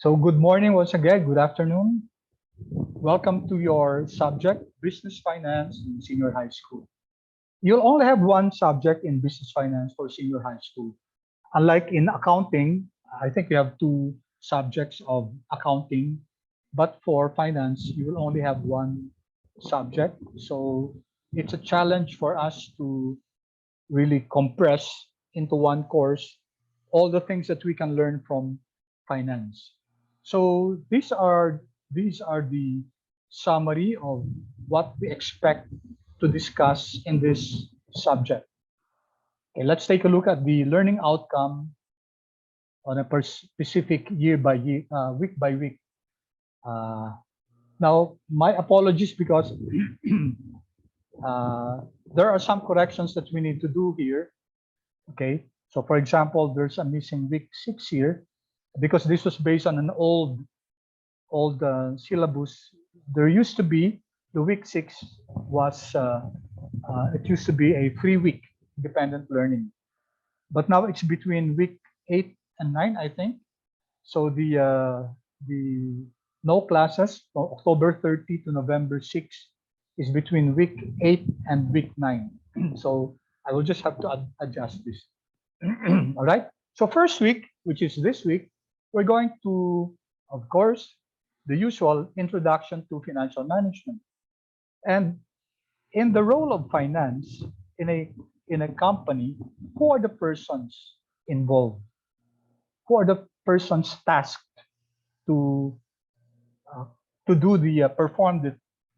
So good morning once again, good afternoon. Welcome to your subject, Business Finance in Senior High School. You'll only have one subject in Business Finance for Senior High School. Unlike in accounting, I think we have two subjects of accounting, but for finance, you will only have one subject. So it's a challenge for us to really compress into one course all the things that we can learn from finance. So these are the summary of what we expect to discuss in this subject. Okay, let's take a look at the learning outcome on a specific year by year, week by week. Now, my apologies because there are some corrections that we need to do here. Okay, so for example, there's a missing week 6 here because this was based on an old syllabus. There used to be the week 6 was it used to be a 3-week independent learning, but now it's between week 8 and 9, I think. So the no classes from October 30 to November 6 is between week 8 and week 9. So I will just have to adjust this. All right. So first week, which is this week, we're going to, of course, the usual introduction to financial management. And in the role of finance in a company, who are the persons involved? Who are the persons tasked to uh, to do the perform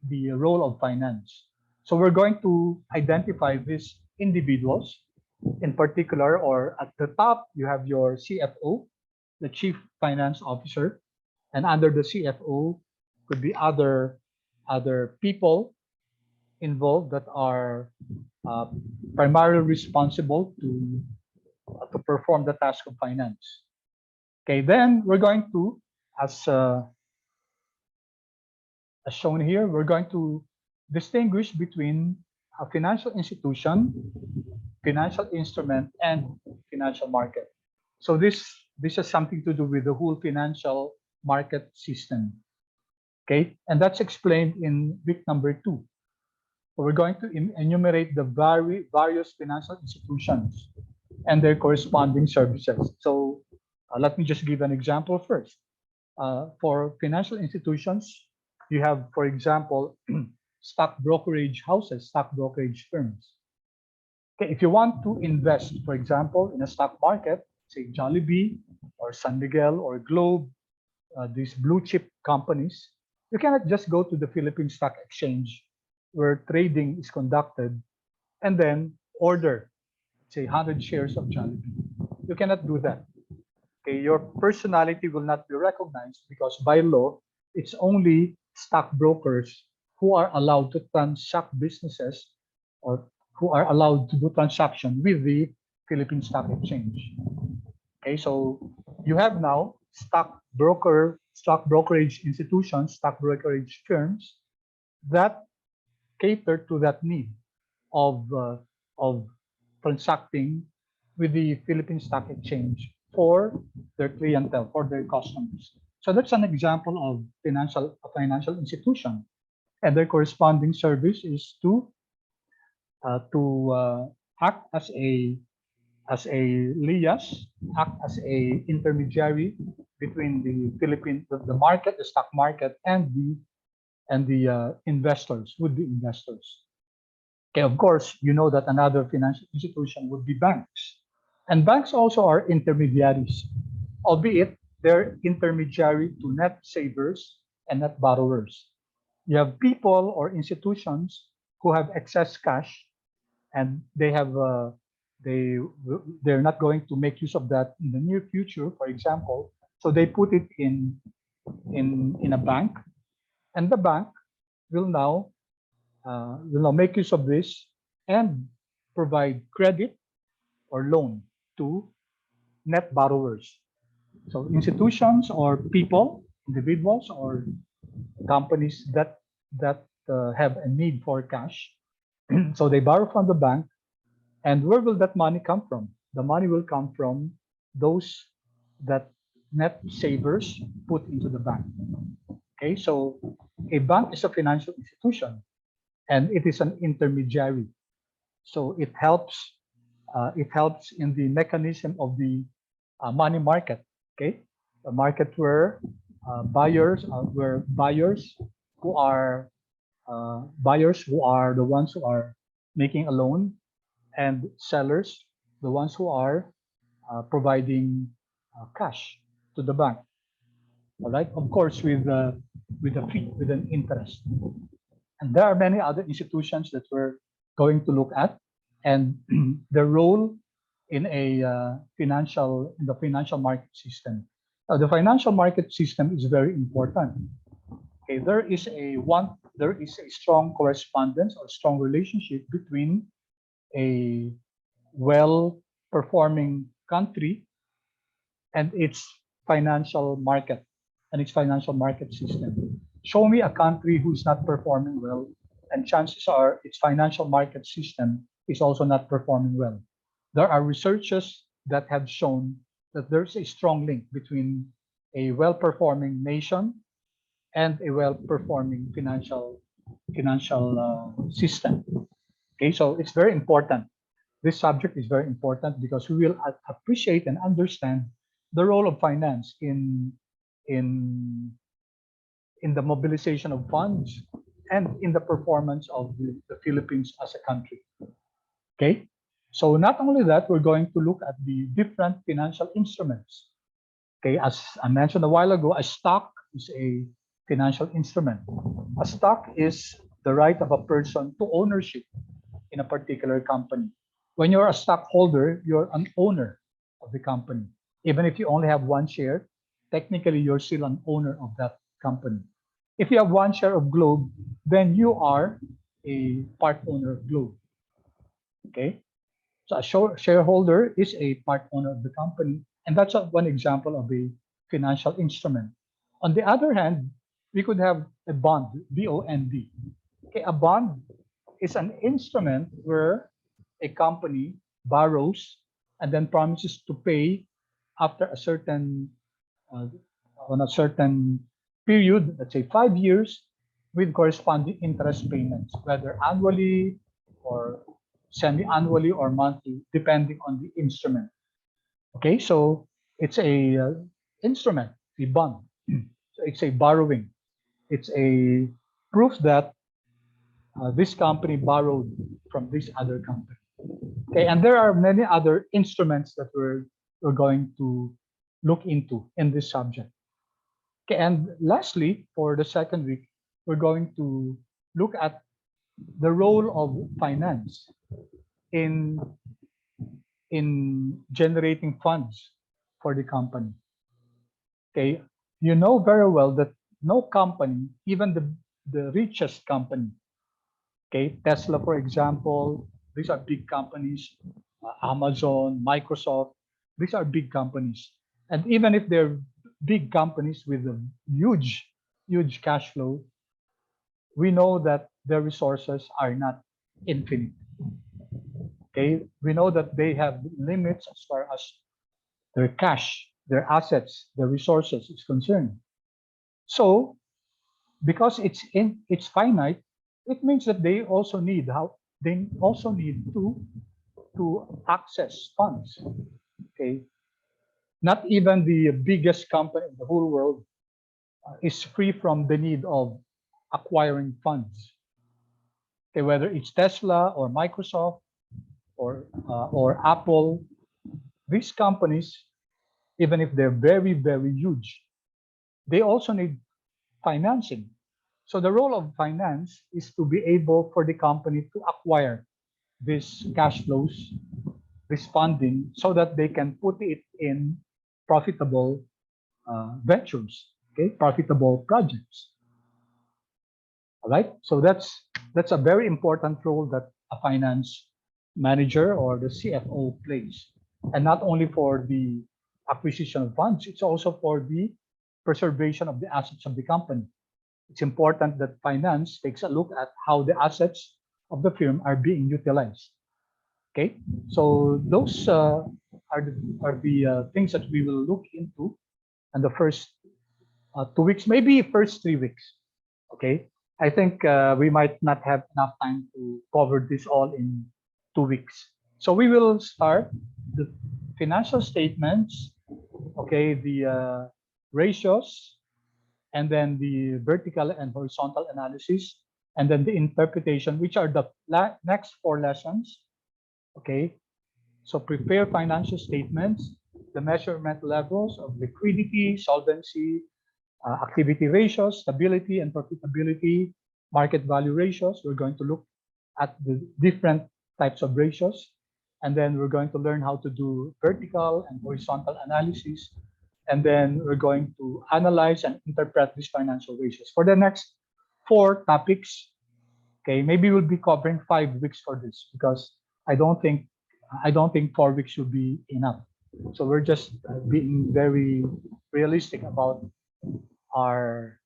the role of finance? So we're going to identify these individuals in particular, or at the top, you have your CFO, the Chief Finance Officer, and under the CFO could be other people involved that are uh, primarily responsible to perform the task of finance. Okay, then we're going to, as shown here, we're going to distinguish between a financial institution, financial instrument, and financial market. So this has something to do with the whole financial market system. Okay, and that's explained in week number 2. So we're going to enumerate the various financial institutions and their corresponding services. So let me just give an example first. For financial institutions, you have, for example, stock brokerage houses, stock brokerage firms. Okay, if you want to invest, for example, in a stock market, say Jollibee or San Miguel or Globe, these blue chip companies, you cannot just go to the Philippine Stock Exchange where trading is conducted and then order, say, 100 shares of Jollibee. You cannot do that. Okay, your personality will not be recognized because by law, it's only stockbrokers who are allowed to transact businesses or who are allowed to do transaction with the Philippine Stock Exchange. Okay, so you have now stock brokerage institutions, stock brokerage firms that cater to that need of transacting with the Philippine Stock Exchange for their clientele, for their customers. So that's an example of a financial institution, and their corresponding service is to act as a lias, act as a intermediary between the market, the stock market, and the investors, would be investors. Okay, of course, you know that another financial institution would be banks. And banks also are intermediaries, albeit they're intermediary to net savers and net borrowers. You have people or institutions who have excess cash and they're not going to make use of that in the near future, for example. So they put it in a bank, and the bank will now make use of this and provide credit or loan to net borrowers. So institutions or people, individuals or companies that have a need for cash, so they borrow from the bank. And where will that money come from? The money will come from those that net savers put into the bank. Okay, so a bank is a financial institution and it is an intermediary. So it helps in the mechanism of the money market. Okay, a market where buyers who are the ones who are making a loan, and sellers, the ones who are providing cash to the bank. All right, of course, with a fee, with an interest. And there are many other institutions that we're going to look at, and their role in the financial market system. The financial market system is very important. Okay, there is a strong correspondence or strong relationship between a well-performing country and its financial market system. Show me a country who's not performing well, and chances are its financial market system is also not performing well. There are researches that have shown that there's a strong link between a well-performing nation and a well-performing financial system. Okay, so it's very important. This subject is very important because we will appreciate and understand the role of finance in in the mobilization of funds and in the performance of the Philippines as a country. Okay, so not only that, we're going to look at the different financial instruments. Okay, as I mentioned a while ago, a stock is a financial instrument. A stock is the right of a person to ownership in a particular company. When you're a stockholder, you're an owner of the company. Even if you only have one share, technically you're still an owner of that company. If you have one share of Globe, then you are a part owner of Globe. Okay, so a shareholder is a part owner of the company, and that's one example of a financial instrument. On the other hand, we could have a bond, B-O-N-D. Okay, a bond is an instrument where a company borrows and then promises to pay after a certain on a certain period, let's say 5 years, with corresponding interest payments, whether annually or semi-annually or monthly, depending on the instrument. Okay, so it's a instrument, a bond. So it's a borrowing. It's a proof that this company borrowed from this other company. Okay, and there are many other instruments that we're going to look into in this subject. Okay, and lastly, for the second week, we're going to look at the role of finance in generating funds for the company. Okay, you know very well that no company, even the richest company, okay, Tesla, for example, these are big companies, Amazon, Microsoft, these are big companies. And even if they're big companies with a huge cash flow, we know that their resources are not infinite. Okay, we know that they have limits as far as their cash, their assets, their resources is concerned. So, because it's finite, it means that they also need to access funds. Okay, not even the biggest company in the whole world is free from the need of acquiring funds. Okay, whether it's Tesla or Microsoft or Apple, these companies, even if they're very huge, they also need financing. So the role of finance is to be able for the company to acquire these cash flows, this funding, so that they can put it in profitable ventures, okay, profitable projects. All right, so that's a very important role that a finance manager or the CFO plays, and not only for the acquisition of funds, it's also for the preservation of the assets of the company. It's important that finance takes a look at how the assets of the firm are being utilized. Okay, so those are the things that we will look into and the first 2 weeks, maybe first 3 weeks. Okay, I think we might not have enough time to cover this all in 2 weeks. So we will start the financial statements, okay, the ratios, and then the vertical and horizontal analysis, and then the interpretation, which are the next 4 lessons. Okay, so prepare financial statements, the measurement levels of liquidity, solvency, activity ratios, stability and profitability, market value ratios. We're going to look at the different types of ratios. And then we're going to learn how to do vertical and horizontal analysis. And then we're going to analyze and interpret these financial ratios. For the next 4 topics, okay, maybe we'll be covering 5 weeks for this, because I don't think 4 weeks should be enough. So we're just being very realistic about our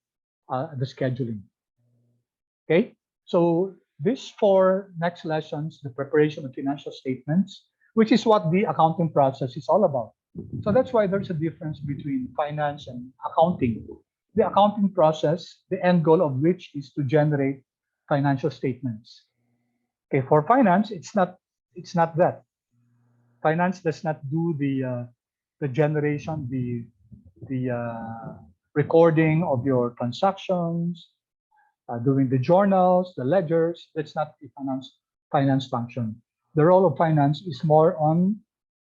the scheduling. Okay, so these 4 next lessons, the preparation of financial statements, which is what the accounting process is all about. So that's why there's a difference between finance and accounting. The accounting process, the end goal of which is to generate financial statements. Okay, for finance, it's not that. Finance does not do the generation, the recording of your transactions, doing the journals, the ledgers. That's not the finance function. The role of finance is more on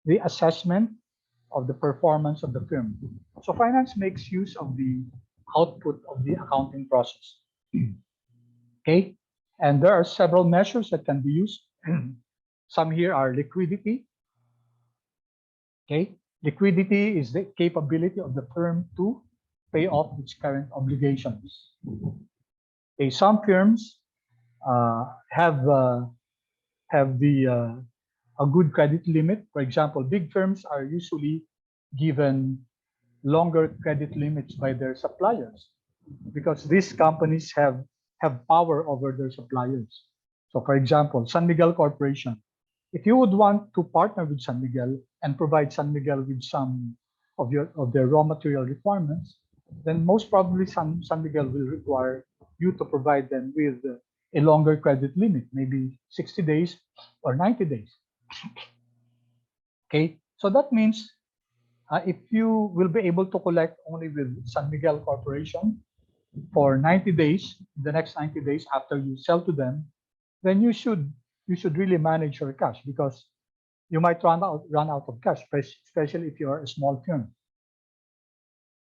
the assessment of the performance of the firm. So finance makes use of the output of the accounting process. Okay, and there are several measures that can be used. Some here are liquidity. Okay, liquidity is the capability of the firm to pay off its current obligations. Okay, some firms have a good credit limit. For example, big firms are usually given longer credit limits by their suppliers, because these companies have power over their suppliers. So, for example, San Miguel Corporation, if you would want to partner with San Miguel and provide San Miguel with some of their raw material requirements, then most probably San Miguel will require you to provide them with a longer credit limit, maybe 60 days or 90 days. Okay, so that means if you will be able to collect only with San Miguel Corporation for 90 days, the next 90 days after you sell to them, then you should really manage your cash, because you might run out of cash, especially if you are a small firm.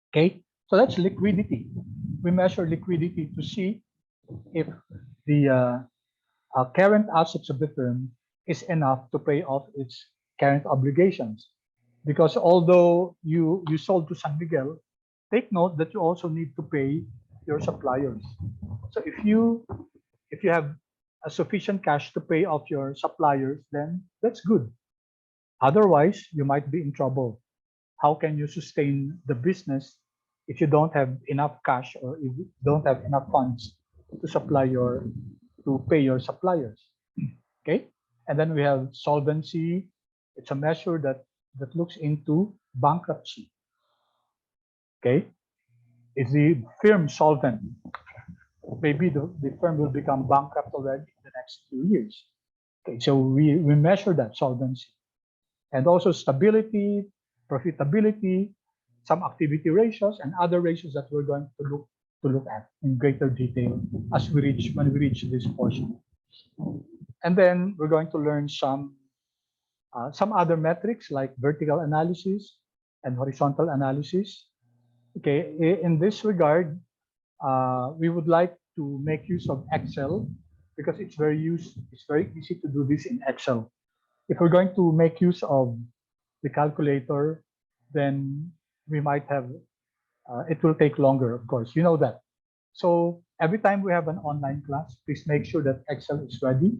Okay, so that's liquidity. We measure liquidity to see if the current assets of the firm is enough to pay off its current obligations. Because although you sold to San Miguel, take note that you also need to pay your suppliers. So if you have a sufficient cash to pay off your suppliers, then that's good. Otherwise, you might be in trouble. How can you sustain the business if you don't have enough cash, or if you don't have enough funds to pay your suppliers? Okay, and then we have solvency. It's a measure that looks into bankruptcy. Okay, is the firm solvent? Maybe the firm will become bankrupt already in the next few years. Okay, so we measure that solvency, and also stability, profitability, some activity ratios, and other ratios that we're going to look at in greater detail when we reach this portion. And then we're going to learn some other metrics like vertical analysis and horizontal analysis. Okay, in this regard, we would like to make use of Excel, because it's very easy to do this in Excel. If we're going to make use of the calculator, then we might have it will take longer, of course, you know that. So every time we have an online class, please make sure that Excel is ready,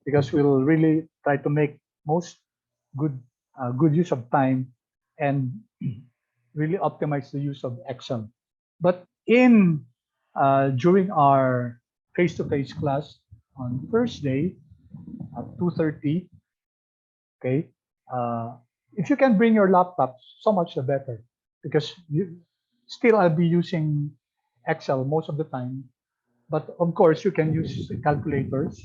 because we'll really try to make most good use of time and really optimize the use of Excel. But during our face-to-face class on Thursday at 2:30, okay, if you can bring your laptop, so much the better, because Still, I'll be using Excel most of the time, but of course, you can use calculators.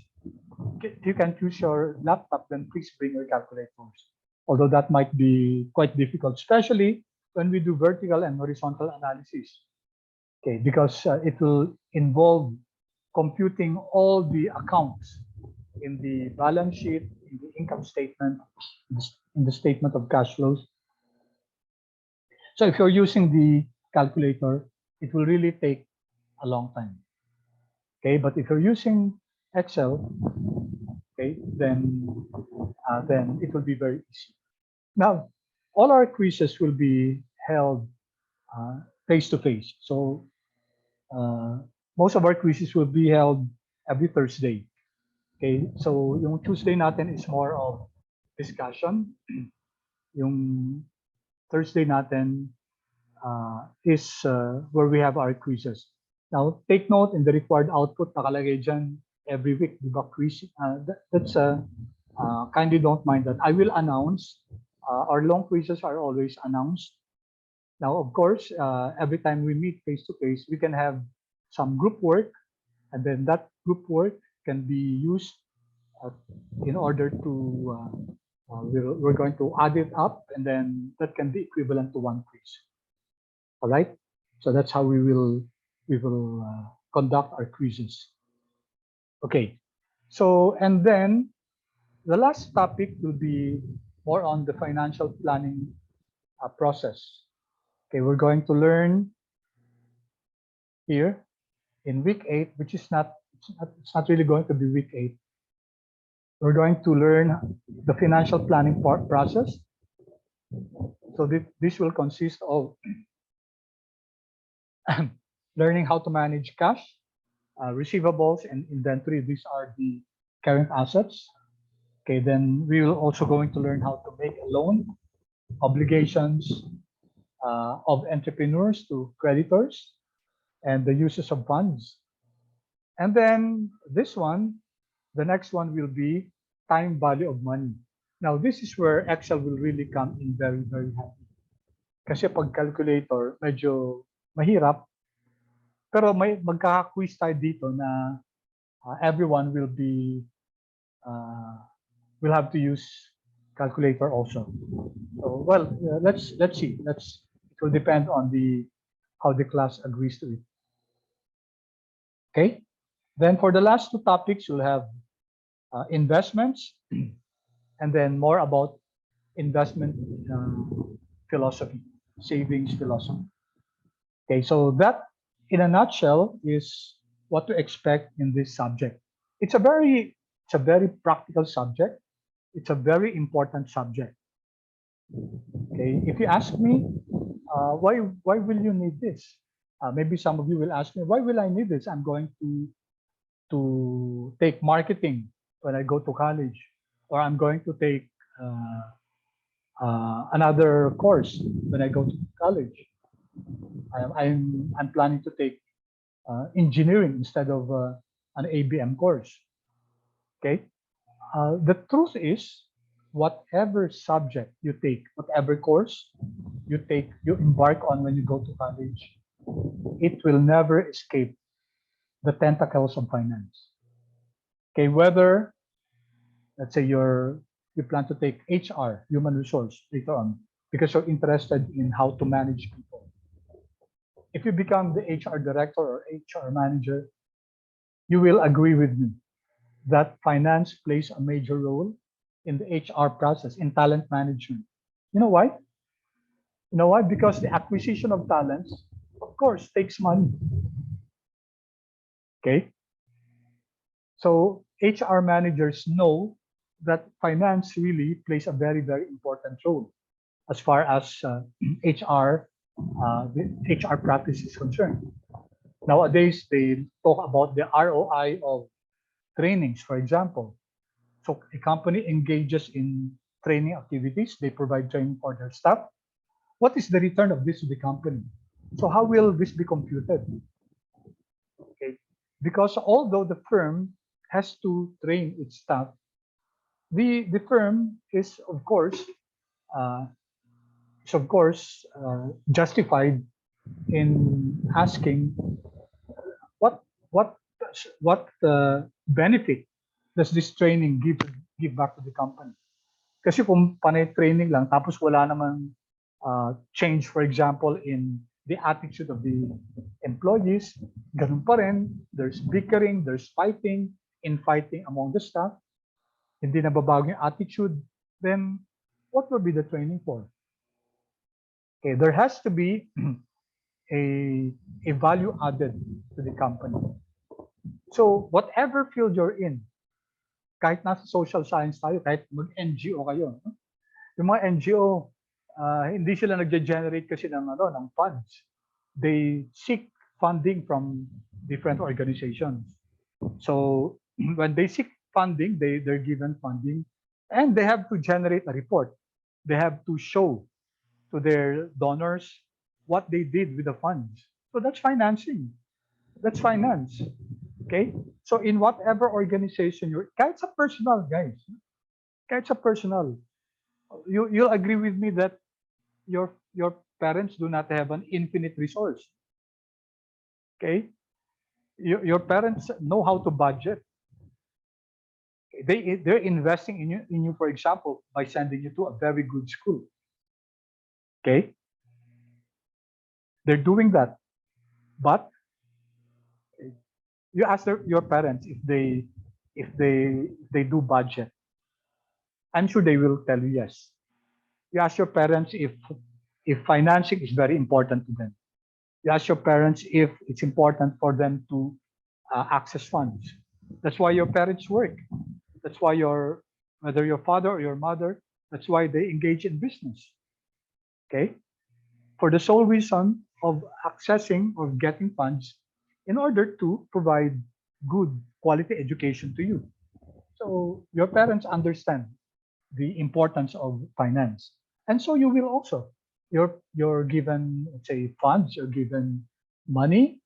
If you can use your laptop, then please bring your calculators. Although that might be quite difficult, especially when we do vertical and horizontal analysis. Okay, because it will involve computing all the accounts in the balance sheet, in the income statement, in the statement of cash flows. So if you're using the calculator, it will really take a long time. Okay, but if you're using Excel, okay, then it will be very easy. Now, all our quizzes will be held face to face. So most of our quizzes will be held every Thursday. Okay, so yung Tuesday natin is more of discussion. Yung Thursday natin is where we have our quizzes. Now, take note in the required output, nakalagay dyan every week, di ba, quiz? Kindly don't mind that. I will announce. Our long quizzes are always announced. Now, of course, every time we meet face to face, we can have some group work, and then that group work can be used in order to, we're going to add it up, and then that can be equivalent to one quiz. All right, so that's how we will conduct our quizzes. Okay, so and then the last topic will be more on the financial planning process. Okay, we're going to learn here in week 8, which is it's not really going to be week 8. We're going to learn the financial planning process. So this will consist of learning how to manage cash, receivables, and inventory. These are the current assets. Okay, then we will also going to learn how to make a loan, obligations of entrepreneurs to creditors, and the uses of funds. And then this one, the next one will be time value of money. Now, this is where Excel will really come in very, very handy. Kasi pag calculator, medyo mahirap. Pero may magkaka-quiz tayo dito na everyone will have to use calculator also. So, well, let's see. It will depend on how the class agrees to it. Okay. Then for the last two topics, you'll have investments, and then more about investment philosophy, savings philosophy. Okay, so that in a nutshell is what to expect in this subject. It's a very practical subject. It's a very important subject. Okay, if you ask me, why will you need this? Maybe some of you will ask me, why will I need this? I'm going to take marketing when I go to college, or I'm going to take another course when I go to college. I'm planning to take engineering instead of an ABM course. Okay, the truth is, whatever subject you take, whatever course you take, you embark on when you go to college, it will never escape the tentacles of finance. Okay, whether let's say you plan to take HR, human resource, later on because you're interested in how to manage people. If you become the HR director or HR manager, you will agree with me that finance plays a major role in the HR process, in talent management. You know why? You know why? Because the acquisition of talents, of course, takes money. Okay? So HR managers know that finance really plays a very, very important role as far as HR, the HR practice is concerned. Nowadays, they talk about the ROI of trainings, for example. So a company engages in training activities, they provide training for their staff. What is the return of this to the company? So how will this be computed? Okay, because although the firm has to train its staff, the firm is of course justified in asking what what benefit does this training give back to the company? Kasi kung panay training lang tapos wala naman change, for example, in the attitude of the employees, ganun pa rin, there's bickering, there's fighting, infighting among the staff, hindi nababago yung attitude, then what will be the training for? Okay, there has to be a value added to the company. So whatever field you're in, kahit nasa social science tayo, kahit mag-NGO kayo, no? Yung mga NGO, hindi sila nagge-generate kasi ng funds. They seek funding from different organizations. So when they seek funding, they're given funding, and they have to generate a report. They have to show to their donors what they did with the funds. So that's financing. That's finance. Okay? So in whatever organization you're, kahit sa personal, guys, kahit sa personal, you'll agree with me that your parents do not have an infinite resource. Okay? Your parents know how to budget. They're investing in you, for example, by sending you to a very good school. Okay? They're doing that. But you ask your parents if they do budget. I'm sure they will tell you yes. You ask your parents if financing is very important to them. You ask your parents if it's important for them to access funds. That's why your parents work. That's why whether your father or your mother, that's why they engage in business. Okay? For the sole reason of accessing or getting funds in order to provide good quality education to you. So your parents understand the importance of finance. And so you will also. You're given, let's say, funds, you're given money.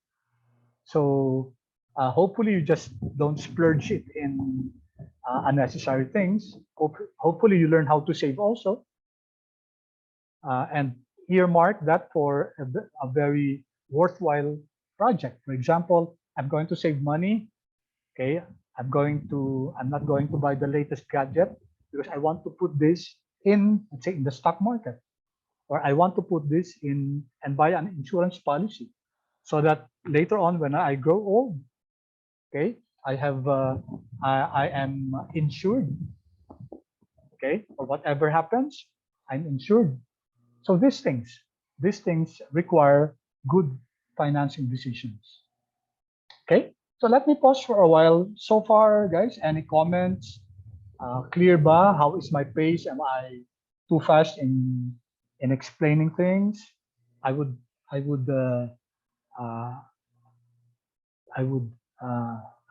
So hopefully you just don't splurge it in unnecessary things. Hopefully you learn how to save also. And earmark that for a very worthwhile project. For example, I'm going to save money. Okay, I'm not going to buy the latest gadget because I want to put this in, let's say, in the stock market, or I want to put this in and buy an insurance policy, so that later on when I grow old, okay, I am insured. Okay, or whatever happens, I'm insured. So these things require good financing decisions. Okay, so let me pause for a while. So far, guys, any comments? Clear ba? How is my pace? Am I too fast in explaining things? I would I would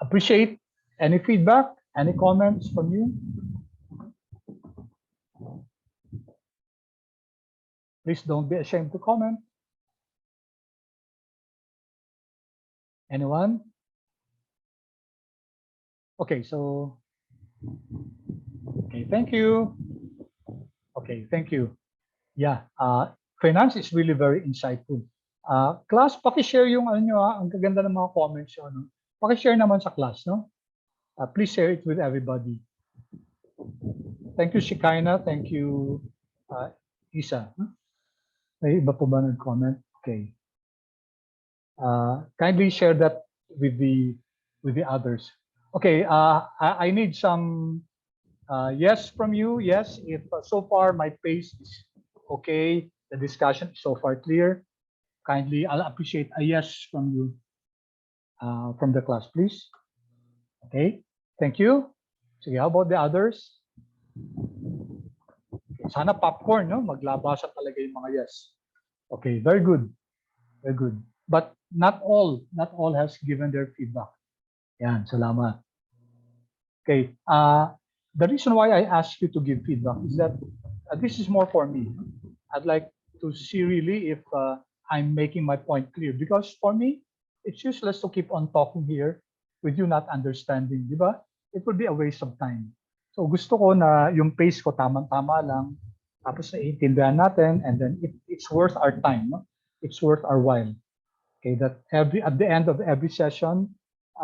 appreciate any feedback, any comments from you. Please don't be ashamed to comment. Anyone? Okay, so okay, thank you. Okay, thank you. Yeah, finance is really very insightful. Class, paki-share yung ano nyo, ang gaganda ng mga comments nyo. No? Paki-share naman sa class, no? Please share it with everybody. Thank you, Shikaina. Thank you, Isa. May iba po ba nag-comment? Okay. Kindly share that with the others. Okay, I need some yes from you. Yes, if so far my pace is okay, the discussion is so far clear. Kindly, I'll appreciate a yes from you, from the class, please. Okay, thank you. Sige, how about the others? Okay, sana popcorn, no? Maglabasan talaga yung mga yes. Okay, very good. Very good. But not all has given their feedback. Yan, salamat. Okay, the reason why I asked you to give feedback is that this is more for me. I'd like to see really if I'm making my point clear, because for me, it's useless to keep on talking here with you not understanding, di ba? It would be a waste of time. So gusto ko na yung pace ko tamang-tama lang, tapos naiintindihan natin, and then it's worth our time. No? it's worth our while. Okay, that at the end of every session,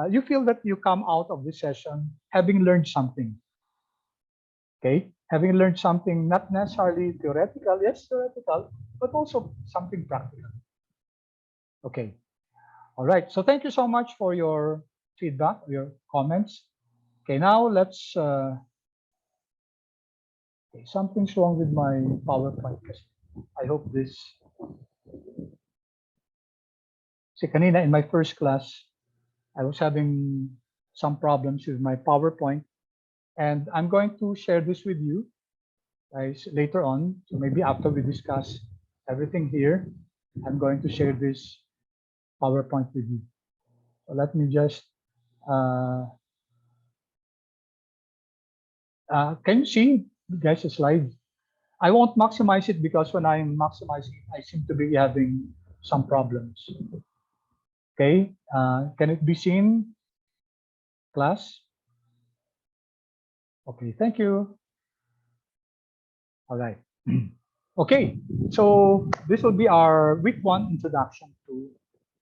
you feel that you come out of the session having learned something. Okay, having learned something not necessarily theoretical, yes, theoretical, but also something practical. Okay, all right. So thank you so much for your feedback, your comments. Okay, now let's. Okay, something's wrong with my PowerPoint. I hope this. See, kanina in my first class, I was having some problems with my PowerPoint, and I'm going to share this with you guys later on. So maybe after we discuss everything here, I'm going to share this PowerPoint with you. So let me just, can you see guys the slide? I won't maximize it because when I'm maximizing it, I seem to be having some problems. Okay, can it be seen, class? Okay, thank you. All right. Okay, so this will be our week 1 introduction to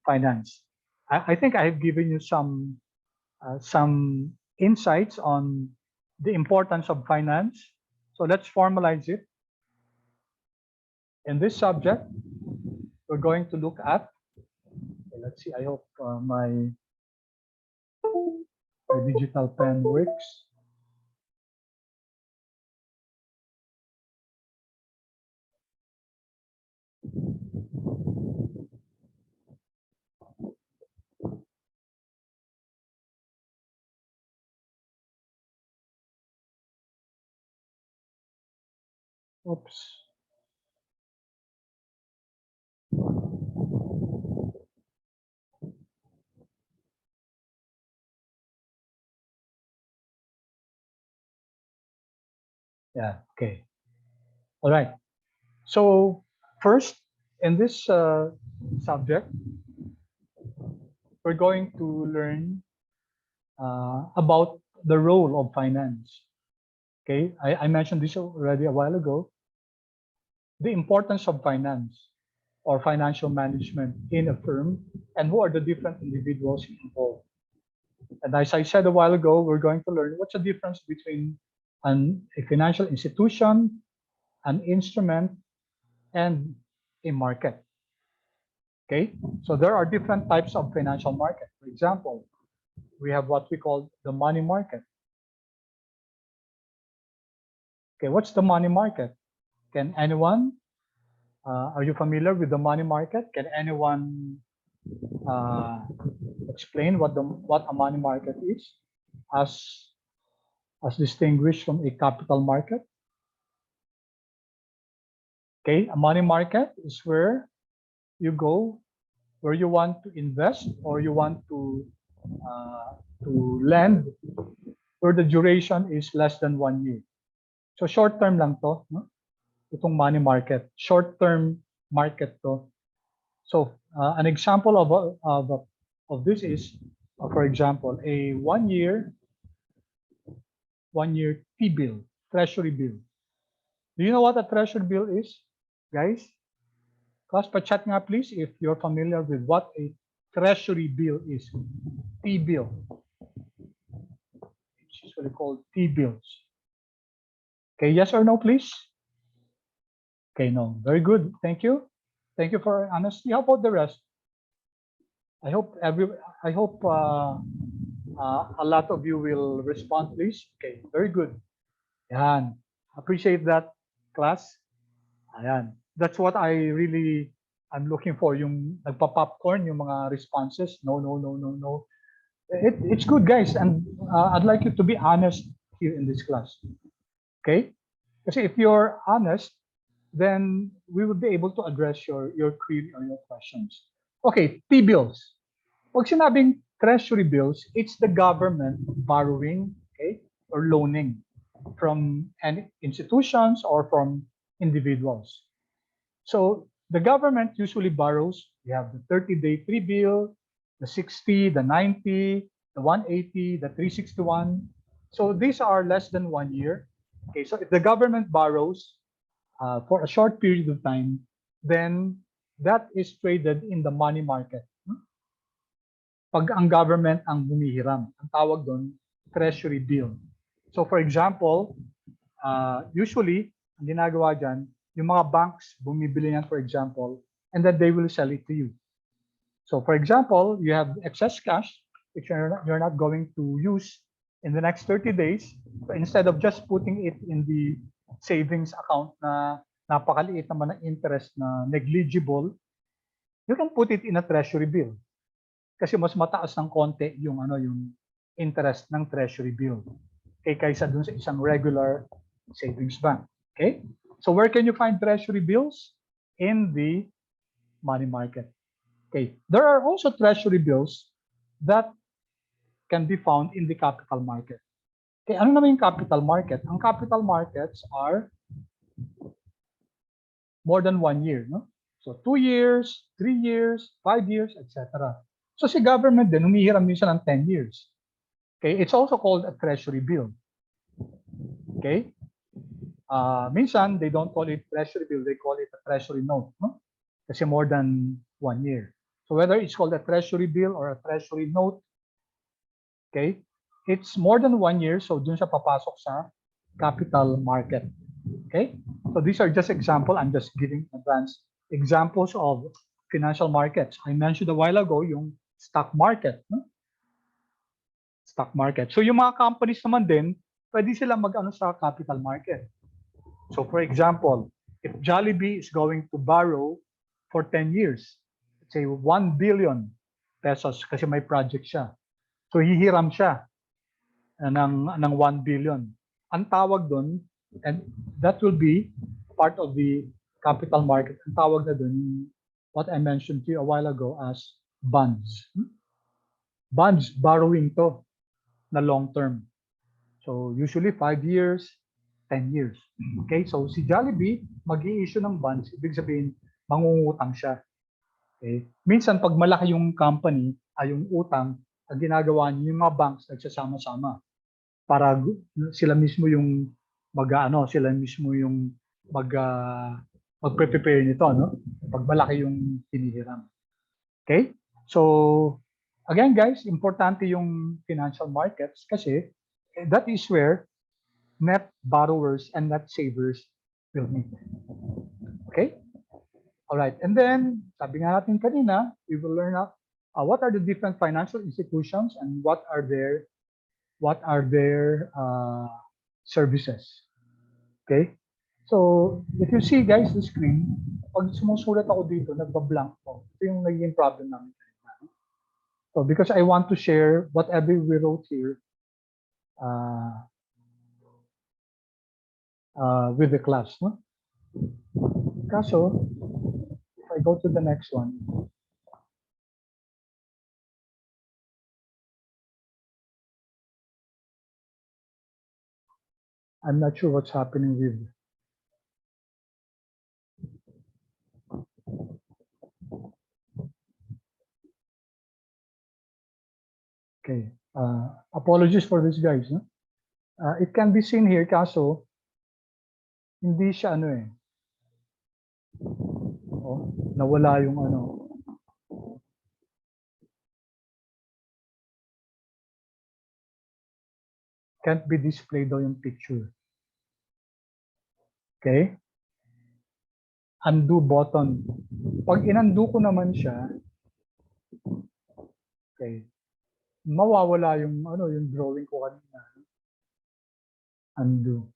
finance. I think I have given you some insights on the importance of finance. So let's formalize it. In this subject, we're going to look at, okay, let's see, I hope my digital pen works. Oops. Yeah, okay. All right. So first, in this subject, we're going to learn about the role of finance. Okay, I mentioned this already a while ago. The importance of finance or financial management in a firm, and who are the different individuals involved. And as I said a while ago, we're going to learn what's the difference between a financial institution, an instrument, and a market. Okay, so there are different types of financial market. For example, we have what we call the money market. Okay, what's the money market? Can anyone, are you familiar with the money market? Can anyone explain what a money market is as distinguished from a capital market? Okay, a money market is where you go, where you want to invest or you want to lend, where the duration is less than 1 year. So short term lang to, no? Itong money market, short term market to. So an example of this is, for example, a 1 year T-bill, treasury bill. Do you know what a treasury bill is, guys? Class, pa-chat nga please if you're familiar with what a treasury bill is. T-bill. It's usually called T-bills. Okay, yes or no, please? Okay, no. Very good. Thank you. Thank you for honesty. How about the rest? I hope a lot of you will respond, please. Okay, very good. Yan. Appreciate that, class. Ayan. That's what I'm looking for, yung nagpa-popcorn, yung mga responses. No, no, no, no, no. It's good, guys. And I'd like you to be honest here in this class. Okay? Kasi if you're honest, then we will be able to address your query or your questions. Okay, T-bills. Pag sinabing treasury bills, it's the government borrowing, okay, or loaning from any institutions or from individuals. So the government usually borrows. You have the 30-day T-bill, the 60, the 90, the 180, the 361. So these are less than 1 year. Okay, so if the government borrows for a short period of time, then that is traded in the money market. Pag ang government ang humihiram, ang tawag doon, treasury bill. So for example, usually, ang ginagawa dyan, yung mga banks, bumibili yan for example, and then they will sell it to you. So for example, you have excess cash, which you're not going to use in the next 30 days. So instead of just putting it in the savings account na napakaliit naman ng interest na negligible, you can put it in a treasury bill. Kasi mas mataas ng konti yung yung interest ng treasury bill. Okay, kaysa dun sa isang regular savings bank. Okay? So where can you find treasury bills? In the money market. Okay. There are also treasury bills that can be found in the capital market. Okay, ano naman yung capital market? Ang capital markets are more than 1 year, no? So 2 years, 3 years, 5 years, etc. So si government din, humihiram minsan ng 10 years. Okay, it's also called a treasury bill. Okay? Minsan, they don't call it treasury bill, they call it a treasury note, no? Kasi more than 1 year. So whether it's called a treasury bill or a treasury note, okay, it's more than 1 year, so dun siya papasok sa capital market. Okay, so these are just example. I'm just giving advanced examples of financial markets. I mentioned a while ago yung stock market, no? Stock market. So yung mga companies naman din, pwede sila mag-ano sa capital market. So for example, if Jollibee is going to borrow for 10 years, let's say 1 billion pesos kasi may project siya. So hihiram siya ng 1 billion. Ang tawag doon, and that will be part of the capital market. Ang tawag na doon, what I mentioned to you a while ago as bonds. Bonds, borrowing to na long term. So usually 5 years, 10 years. Okay, so si Jollibee mag-i-issue ng bonds, ibig sabihin mangungutang siya. Okay? Minsan pag malaki yung company, yung utang, ang ginagawa niyo yung mga banks nagsasama-sama para sila mismo yung sila mismo yung magpe-prepare nito, no? Pag malaki yung hinihiram. Okay? So again guys, importante yung financial markets kasi that is where net borrowers and net savers will meet. Okay? All right. And then, sabi nga natin kanina, we will learn what are the different financial institutions and what are their services. Okay? So, if you see guys the screen, pag sumusulat ako dito, nagbablank po. Ito yung naging problem namin. So, because I want to share whatever we wrote here with the class. No? Kaso, if I go to the next one, I'm not sure what's happening with. Okay, apologies for this guys. No? It can be seen here, kaso hindi siya Oh, nawala yung can't be displayed daw yung picture. Okay? Undo button. Pag inundo ko naman siya, okay, mawawala yung yung drawing ko kanina. Undo.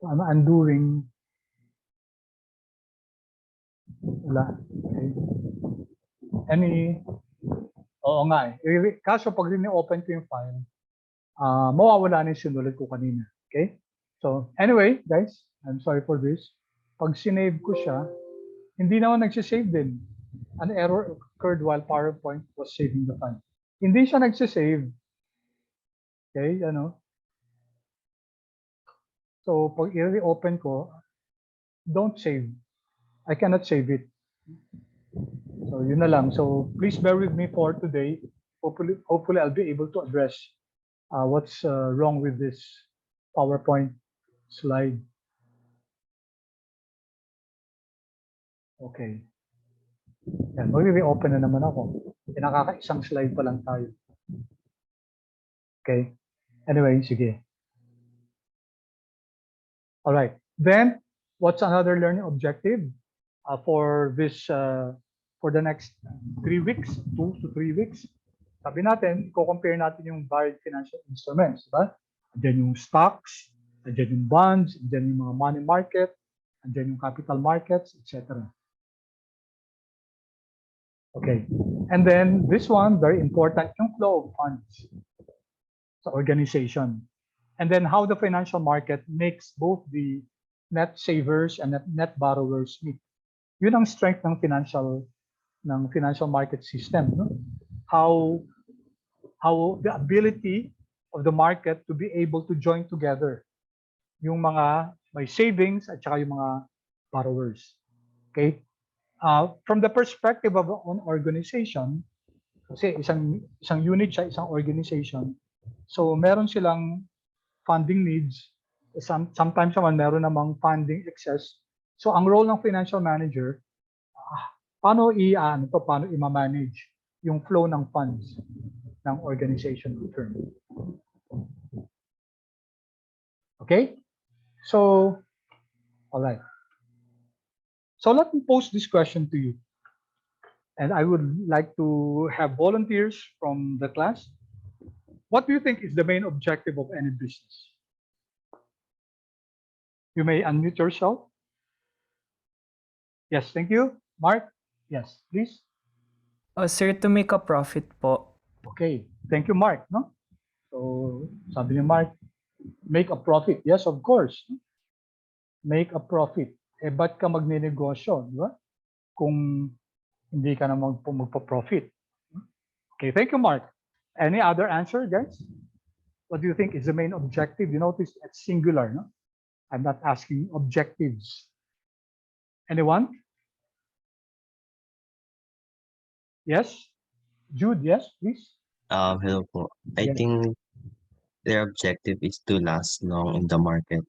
Undoing. Wala. Okay. Oo nga eh. Kaso pag rin-open ko yung file, mawawala na yung sinulat ko kanina. Okay? So, anyway, guys, I'm sorry for this. Pag sinave ko siya, hindi naman nagsisave din. An error occurred while PowerPoint was saving the file. Hindi siya nagsisave. Okay, So, pag i-reopen ko, don't save. I cannot save it. So, yun na lang. So, please bear with me for today. Hopefully I'll be able to address what's wrong with this PowerPoint slide. Okay. Yan, mag-reopen na naman ako. Nakaka-isang slide pa lang tayo. Okay. Anyway, sige. All right. Then, what's another learning objective for this for the next 3 weeks, 2 to 3 weeks? Sabi natin, i-compare natin yung varied financial instruments, diba? Andiyan yung stocks, andiyan yung bonds, andiyan yung mga money market, andiyan yung capital markets, etc. Okay. And then this one, very important, yung flow of funds sa organization. And then how the financial market makes both the net savers and net borrowers meet. Yun ang strength ng financial market system. No? How the ability of the market to be able to join together yung mga may savings at saka yung mga borrowers. Okay? From the perspective of an organization, kasi isang unit siya, isang organization, so meron silang funding needs. Sometimes naman meron namang funding excess. So ang role ng financial manager, paano i-manage yung flow ng funds ng organization or firm. Okay? So, all right. So let me pose this question to you. And I would like to have volunteers from the class. What do you think is the main objective of any business? You may unmute yourself. Yes, thank you. Mark? Yes, please. Sir, to make a profit po. Okay, thank you, Mark. No? So, sabi ni Mark, make a profit. Yes, of course. Make a profit. Ba't ka magne-negosyo, di ba? Kung hindi ka na magpa-profit. Okay, thank you, Mark. Any other answer, guys? What do you think is the main objective? You notice it's singular, no? I'm not asking objectives. Anyone? Yes? Jude, yes, please. Hello po. I Yes. think their objective is to last long in the market.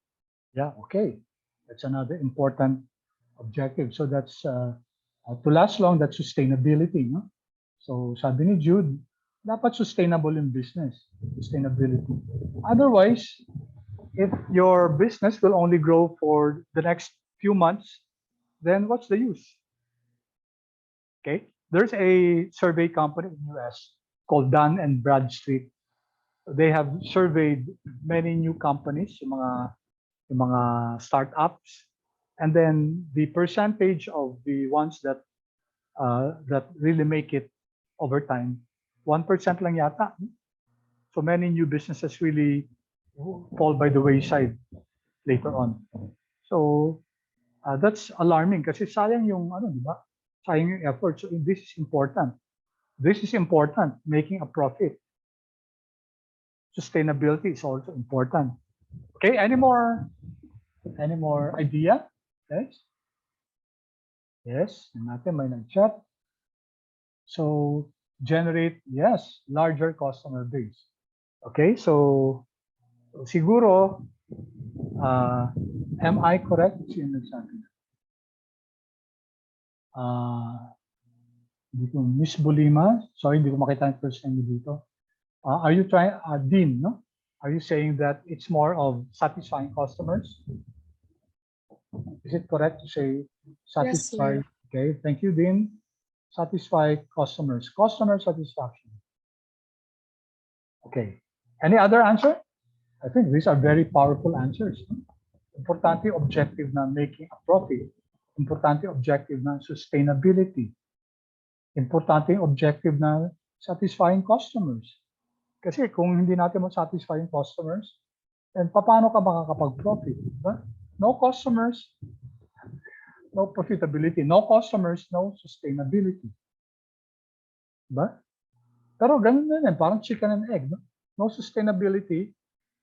Yeah, okay. That's another important objective. So that's to last long, that's sustainability. No? So sabi ni Jude, dapat sustainable in business. Sustainability. Otherwise, if your business will only grow for the next few months, then what's the use? Okay. There's a survey company in the US called Dun and Bradstreet. They have surveyed many new companies, yung mga startups, and then the percentage of the ones that really make it over time, 1% lang yata. So many new businesses really fall by the wayside later on. So that's alarming kasi sayang yung di ba? Sayang yung effort. So this is important. This is important, making a profit. Sustainability is also important. Okay, any more idea? Yes? Yes, natin may nag-chat. So, generate, yes, larger customer base. Okay, so siguro, am I correct? Sino nagsabi? Hindi ko, Miss Bulima, sorry, hindi ko makita yung first name dito. Are you trying, Dean, no? Are you saying that it's more of satisfying customers? Is it correct to say satisfy? Yes, okay, thank you, Dean. Satisfy customers. Customer satisfaction. Okay. Any other answer? I think these are very powerful answers. Importante objective na making a profit. Importante objective na sustainability. Importante objective na satisfying customers. Kasi kung hindi natin satisfy yung customers, then paano ka makakapag-profit? Diba? No customers, no profitability. No customers, no sustainability. Diba? Pero ganun na yan, parang chicken and egg. No sustainability,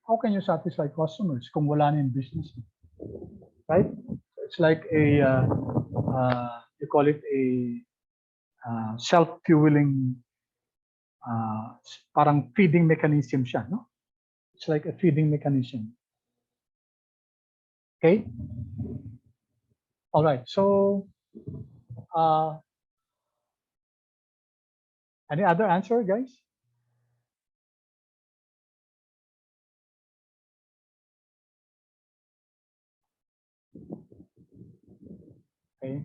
how can you satisfy customers kung wala na yung business? Right? It's like a, you call it a self-fueling, parang feeding mechanism siya, no? It's like a feeding mechanism. Okay? All right, so Any other answer, guys? Okay.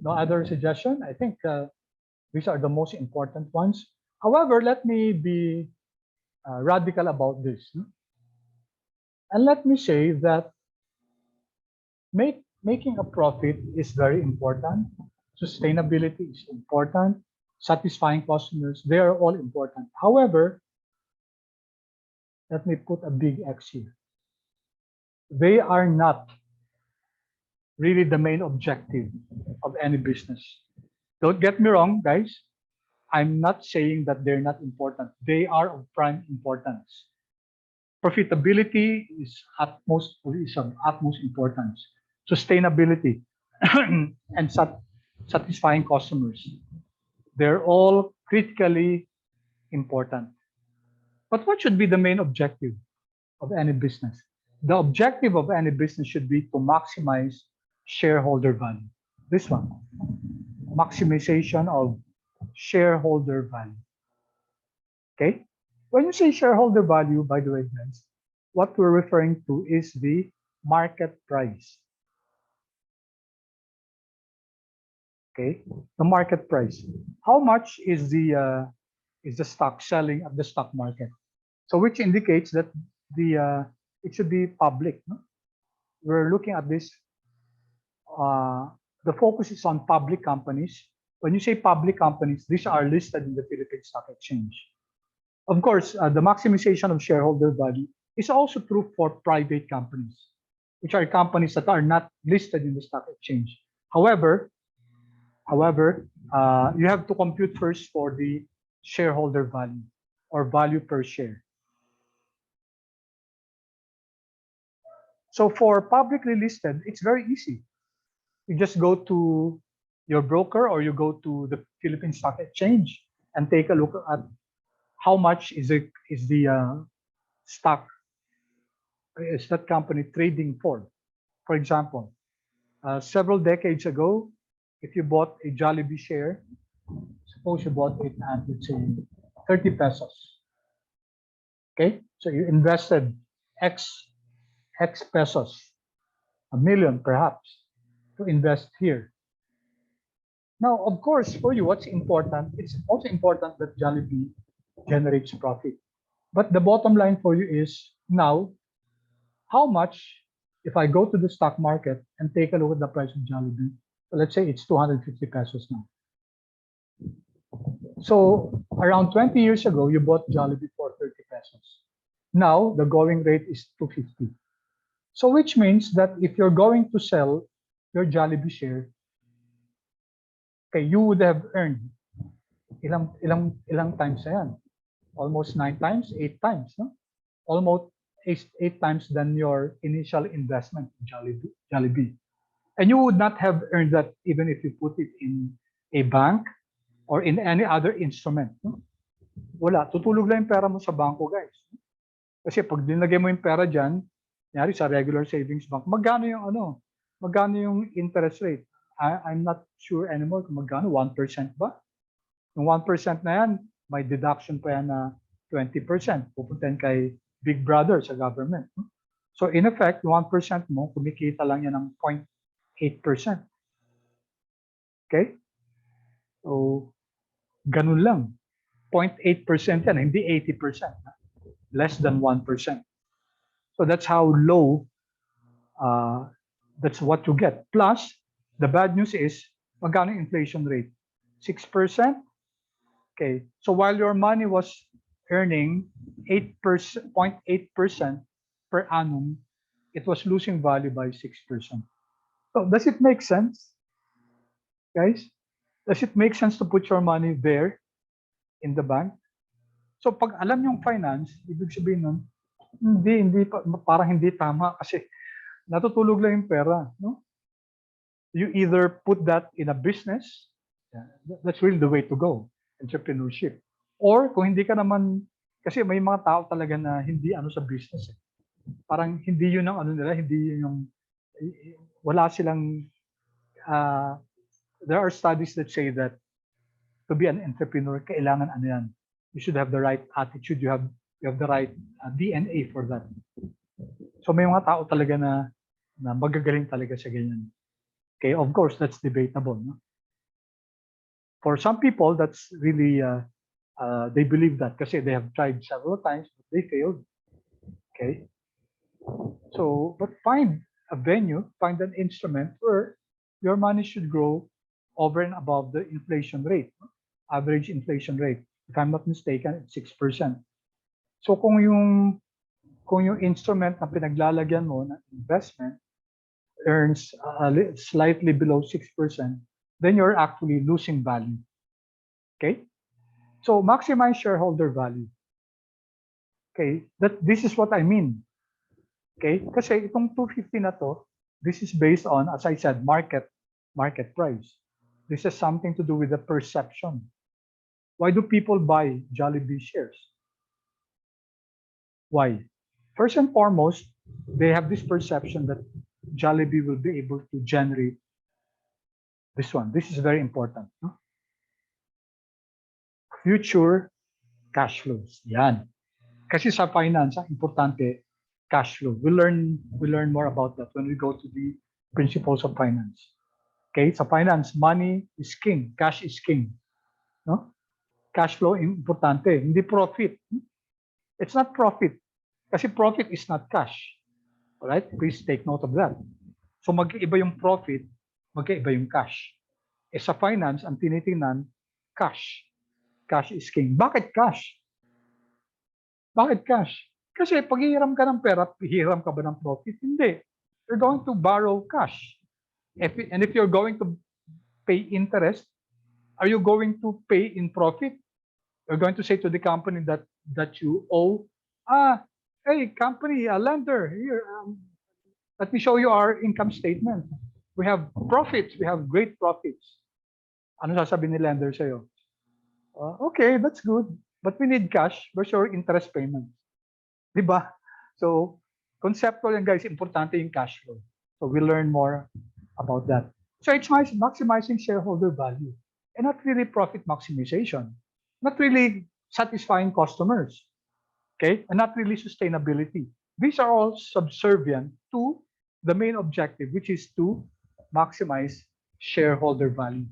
No other suggestion? I think these are the most important ones. However, let me be radical about this. And let me say that making a profit is very important. Sustainability is important. Satisfying customers, they are all important. However, let me put a big X here. They are not really the main objective of any business. Don't get me wrong, guys. I'm not saying that they're not important. They are of prime importance. Profitability is of utmost importance. Sustainability and satisfying customers. They're all critically important. But what should be the main objective of any business? The objective of any business should be to maximize shareholder value. This one, maximization of shareholder value. Okay? When you say shareholder value, by the way, guys, what we're referring to is the market price. Okay? The market price. How much is the stock selling at the stock market? So which indicates that it should be public. No? We're looking at this. The focus is on public companies. When you say public companies, these are listed in the Philippine Stock Exchange. Of course, the maximization of shareholder value is also true for private companies, which are companies that are not listed in the stock exchange. However, you have to compute first for the shareholder value or value per share. So for publicly listed, it's very easy. You just go to your broker or you go to the Philippine Stock Exchange and take a look at how much is the stock is that company trading for. For example, several decades ago, if you bought a Jollibee share, suppose you bought it at, let's say, 30 pesos. Okay, so you invested X pesos, a million perhaps, to invest here. Now, of course, for you, what's important? It's also important that Jollibee generates profit. But the bottom line for you is now, how much, if I go to the stock market and take a look at the price of Jollibee, so let's say it's 250 pesos now. So around 20 years ago, you bought Jollibee for 30 pesos. Now, the going rate is 250. So which means that if you're going to sell your Jollibee share, okay, you would have earned ilang times na yan? Almost 9 times, 8 times, no? Almost 8 times than your initial investment in Jollibee. And you would not have earned that even if you put it in a bank or in any other instrument. No? Wala, tutulog lang yung pera mo sa banko, guys. Kasi pag dinlagay mo yung pera dyan, nyari sa regular savings bank, magkano yung interest rate? I'm not sure anymore kung magkano, 1% ba? Yung 1% na yan, may deduction pa yan na 20%. Pupuntahan kay Big Brother sa government. So in effect, 1% mo, kumikita lang yan ng 0.8%. Okay? So, ganun lang. 0.8% yan, hindi 80%. Less than 1%. So that's how low, that's what you get. Plus, the bad news is, magkano inflation rate? 6%? Okay, so while your money was earning 0.8% per annum, it was losing value by 6%. So does it make sense, guys? Does it make sense to put your money there in the bank? So pag alam yung finance, ibig sabihin nun, parang hindi tama kasi natutulog lang yung pera, no? You either put that in a business, that's really the way to go, entrepreneurship. Or kung hindi ka naman, kasi may mga tao talaga na hindi sa business. Parang hindi yun ang nila, hindi yun yung, wala silang, there are studies that say that to be an entrepreneur, kailangan ano yan. You should have the right attitude. You have the right DNA for that. So may mga tao talaga na magagaling talaga sa ganyan. Okay, of course, that's debatable. No? For some people, that's really, they believe that kasi they have tried several times, but they failed. Okay, so, but find a venue, find an instrument where your money should grow over and above the inflation rate, average inflation rate. If I'm not mistaken, it's 6%. So kung yung instrument na pinaglalagyan mo na investment earns slightly below 6%, then you're actually losing value. Okay? So maximize shareholder value. Okay? This is what I mean. Okay? Kasi itong 250 na to, this is based on, as I said, market price. This has something to do with the perception. Why do people buy Jollibee shares? Why? First and foremost, they have this perception that Jollibee will be able to generate this one. This is very important. No? Future cash flows. Yan. Kasi sa finance, importante cash flow. We'll learn more about that when we go to the principles of finance. Okay, sa finance, money is king, cash is king. No? Cash flow importante, hindi profit. It's not profit. Kasi profit is not cash. All right? Please take note of that. So mag-iiba yung profit, mag-iiba yung cash. Sa finance, ang tinitingnan, cash. Cash is king. Bakit cash? Bakit cash? Kasi pag hihiram ka ng pera, hihiram ka ba ng profit? Hindi. You're going to borrow cash. And if you're going to pay interest, are you going to pay in profit? You're going to say to the company that you owe, hey, company, a lender, here, let me show you our income statement. We have profits. We have great profits. Ano sasabihin ni lender sa'yo? Okay, that's good. But we need cash. Where's your interest payment? Diba? So, conceptual yan, guys. Importante yung cash flow. So, we'll learn more about that. So, it's maximizing shareholder value and not really profit maximization. Not really satisfying customers. Okay? And not really sustainability. These are all subservient to the main objective, which is to maximize shareholder value.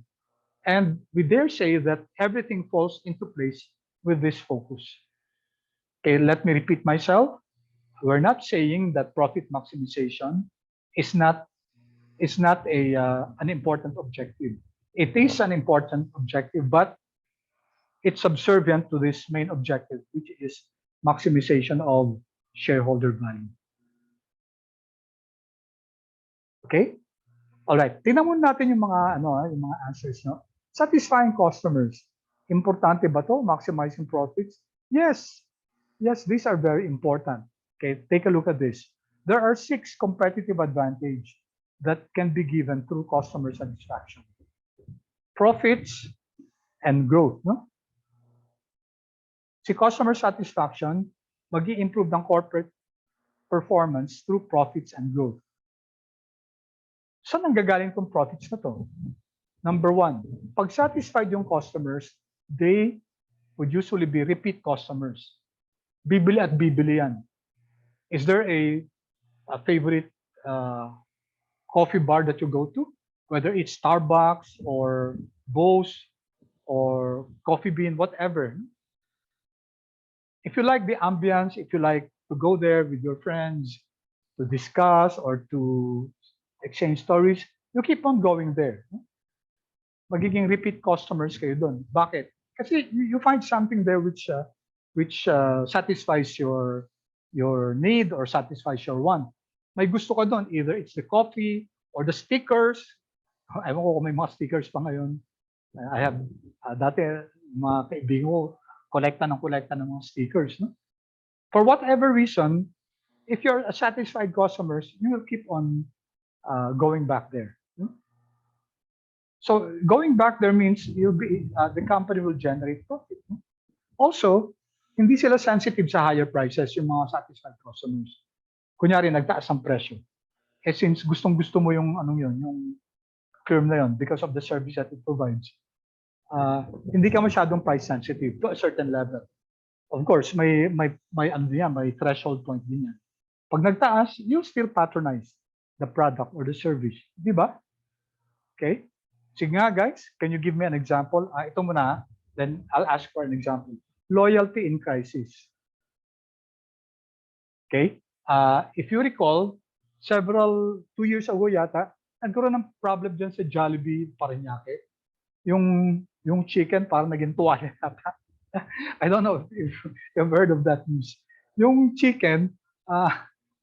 And we dare say that everything falls into place with this focus. Okay, let me repeat myself. We're not saying that profit maximization is not an important objective. It is an important objective, but it's subservient to this main objective, which is maximization of shareholder value. Okay? All right. Tingnan muna natin yung mga answers, no? Satisfying customers. Importante ba to? Maximizing profits? Yes. Yes, these are very important. Okay, take a look at this. There are 6 competitive advantages that can be given through customer satisfaction. Profits and growth, no? Si customer satisfaction, mag-i-improve ng corporate performance through profits and growth. Saan nanggagaling tong profits na to? Number 1, pag satisfied yung customers, they would usually be repeat customers. Bibili at bibili yan. Is there a favorite coffee bar that you go to? Whether it's Starbucks or Bose or Coffee Bean, whatever. If you like the ambience, if you like to go there with your friends to discuss or to exchange stories, you keep on going there. Magiging repeat customers kayo doon. Bakit? Kasi you find something there which satisfies your need or satisfies your want. May gusto ka doon, either it's the coffee or the stickers. Ewan ko kung may mga stickers pa ngayon. I have, dati mga kaibigan ko, kolekta ng mga stickers. No? For whatever reason, if you're a satisfied customers, you will keep on going back there. No? So going back there means the company will generate profit. No? Also, hindi sila sensitive sa higher prices, yung mga satisfied customers. Kunyari, nagtaas ang presyo. Eh since gustong-gusto mo yung yung firm na yun because of the service that it provides, hindi ka masyadong price sensitive to a certain level. Of course, may ano yan, may threshold point din yan. Pag nagtaas, you still patronize the product or the service, di ba? Okay? Sige nga guys, can you give me an example? Ito muna, then I'll ask for an example. Loyalty in crisis. Okay? If you recall, 2 years ago yata, nagkaroon ng problem dyan sa Jollibee Parañaque. Yung chicken parang naging tuwalya yata. I don't know if you've heard of that news. Yung chicken,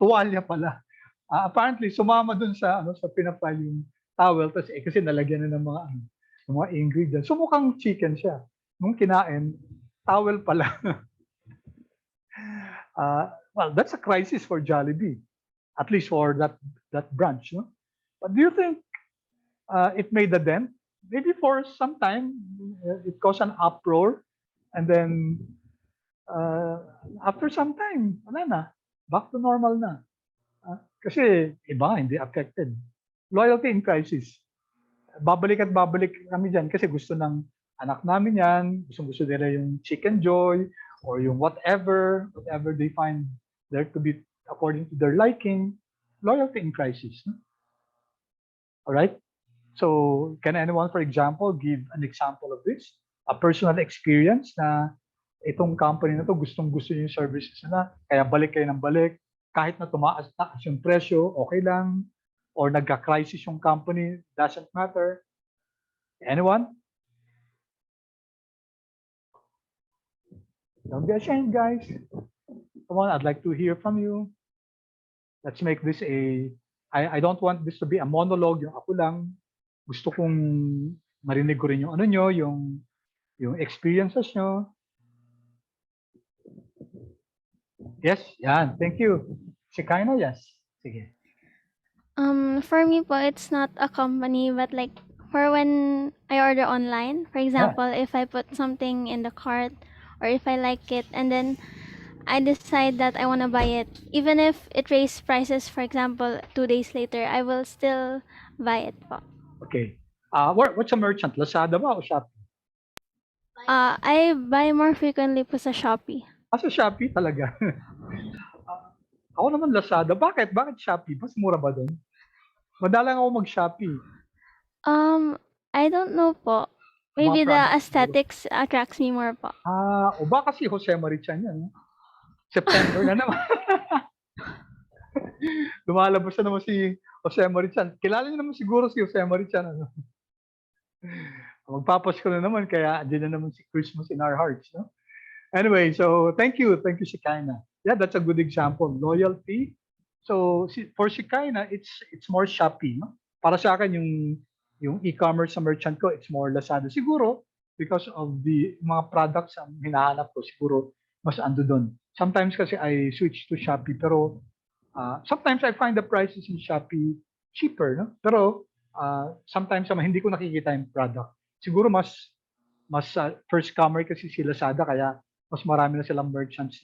tuwalya pala. Apparently, sumama dun sa pinapay yung towel, tapos kasi nalagyan na ng mga ingredients. So mukhang chicken siya. Nung kinain, towel pala. Well, that's a crisis for Jollibee, at least for that branch. No? But do you think it made a dent? Maybe for some time, it caused an uproar, and then after some time, wala na, back to normal na. Kasi iba hindi affected. Loyalty in crisis. Babalik at babalik kami dyan kasi gusto ng anak namin yan, gusto nila yung chicken joy or yung whatever they find there to be according to their liking. Loyalty in crisis. No? All right? So, can anyone, for example, give an example of this? A personal experience na itong company na to gustong-gusto yung services na, kaya balik kayo ng balik, kahit na tumaas yung presyo, okay lang, or nagka-crisis yung company, doesn't matter. Anyone? Don't be ashamed, guys. Come on, I'd like to hear from you. Let's make this I don't want this to be a monologue, yung ako lang. Gusto kong marinig ko rin yung nyo, yung experiences nyo. Yes, yan. Thank you. Si Kaina, yes. Sige. For me po, it's not a company, but like for when I order online, for example, if I put something in the cart or if I like it and then I decide that I want to buy it, even if it raised prices, for example, 2 days later, I will still buy it po. Okay. What's a merchant? Lazada ba o Shopee? I buy more frequently po sa Shopee. Sa Shopee talaga. Ako naman Lazada. Bakit? Bakit Shopee? Mas mura ba doon? Madalang ako mag-Shopee. I don't know po. Maybe the aesthetics attracts me more po. O baka si Jose Marichan yan. September na naman. Lumalabas na naman si Jose Marichan. Kilala niyo naman siguro si Jose Marichan. Ano? Magpapasko na naman, kaya andyan na naman si Christmas in our hearts. No? Anyway, so thank you si Kaina. Yeah, that's a good example. Loyalty. So for si Kaina, it's more Shopee. No? Para sa akin, yung e-commerce sa merchant ko, it's more Lazada. Siguro, because of the mga products ang hinahanap ko, siguro mas ando doon. Sometimes kasi I switch to Shopee, pero sometimes I find the prices in Shopee cheaper. No? Pero sometimes hindi ko nakikita yung product. Siguro mas first comer kasi si Lazada, kaya mas marami na silang merchants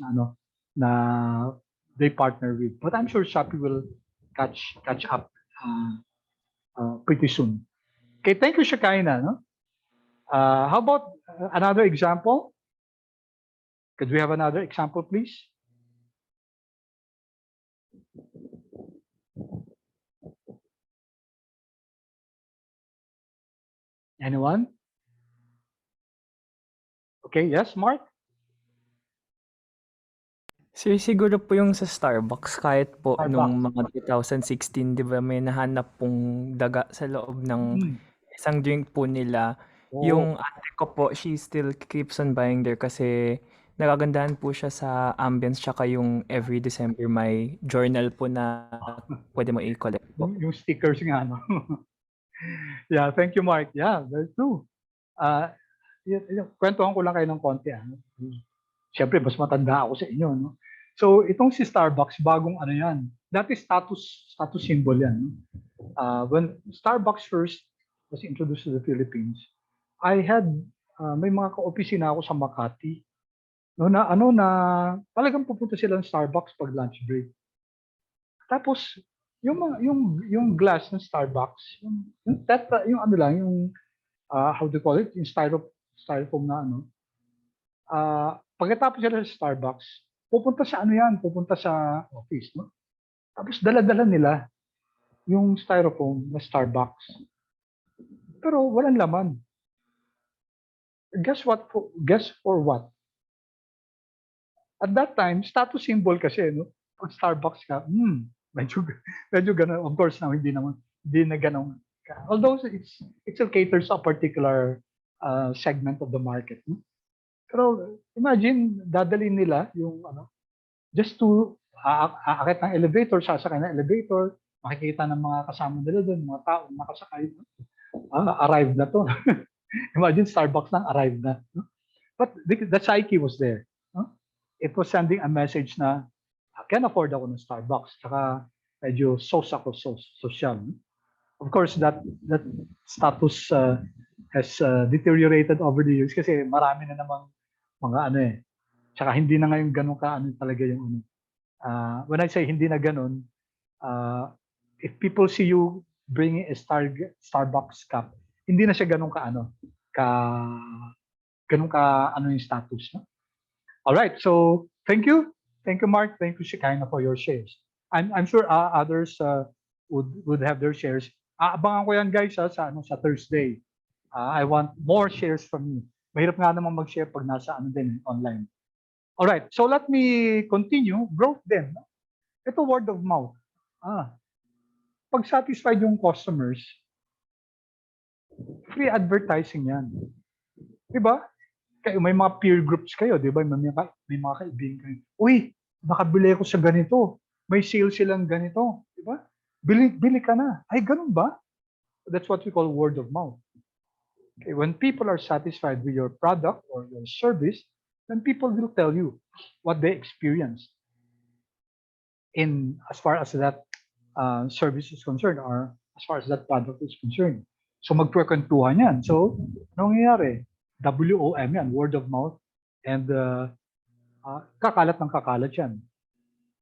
na they partner with. But I'm sure Shopee will catch up pretty soon. Okay, thank you, Shakaina. No? How about another example? Could we have another example, please? Anyone? Okay, yes, Mark? Sir, siguro po yung sa Starbucks, kahit po Starbucks. nung mga 2016, di ba, may nahanap pong daga sa loob ng isang drink po nila. Yung ate ko po, she still keeps on buying there kasi nagagandahan po siya sa ambience, tsaka yung every December may journal po na pwede mo i-collect po. Yung stickers nga, no? Yeah, thank you, Mark. Yeah, very true. Kwentuhan ko lang kayo ng konti. Siyempre, mas matanda ako sa inyo, no? So, itong si Starbucks, bagong ano yan. Dati status symbol yan. No? When Starbucks first was introduced to the Philippines, I had, may mga ka-opisina ako sa Makati. No, na talagang pupunta sila ng Starbucks pag lunch break. Tapos, yung glass ng Starbucks, yung ano lang, yung how do you call it? Yung styrofoam na ano. Pagkatapos sila sa Starbucks, pupunta sa office, no? Tapos dala-dala nila yung styrofoam na Starbucks. Pero walang laman. Guess for what? At that time, status symbol kasi, no? Pag Starbucks ka, medyo ganun. Of course, now, hindi na ganun. Although it still caters to a particular segment of the market. No? Pero imagine, dadalhin nila yung just to aakit ng elevator, sasakay ng elevator, makikita ng mga kasama nila doon, mga tao nakasakay. Arrived na to. Imagine Starbucks lang, arrived na. No? But the psyche was there. No? It was sending a message na I can afford ako ng Starbucks. Saka medyo social. No? Of course, that status has deteriorated over the years kasi marami na namang mga Tsaka hindi na ngayon ganun talaga yung when I say hindi na ganun, if people see you bringing a Starbucks cup, hindi na siya ganun yung status. No? All right, so thank you, Mark, thank you, Shekinah, for your shares. I'm sure others would have their shares. Abangan ko yan, guys, sa Thursday. I want more shares from you. Mahirap nga naman mag-share pag nasa online. All right, so let me continue. Growth din. No? Ito word of mouth. Pag satisfied yung customers, free advertising yan. Diba? Kayo, may mga peer groups kayo, diba? May mga kaibigan kayo. Uy, nakabili ko sa ganito. May sale silang ganito. Diba? Bili ka na. Ay, ganun ba? That's what we call word of mouth. Okay, when people are satisfied with your product or your service, then people will tell you what they experienced as far as that service is concerned or as far as that product is concerned. So magkwentuhan yan. So anong nangyayari? WOM yan, word of mouth, and kakalat ng kakalat yan.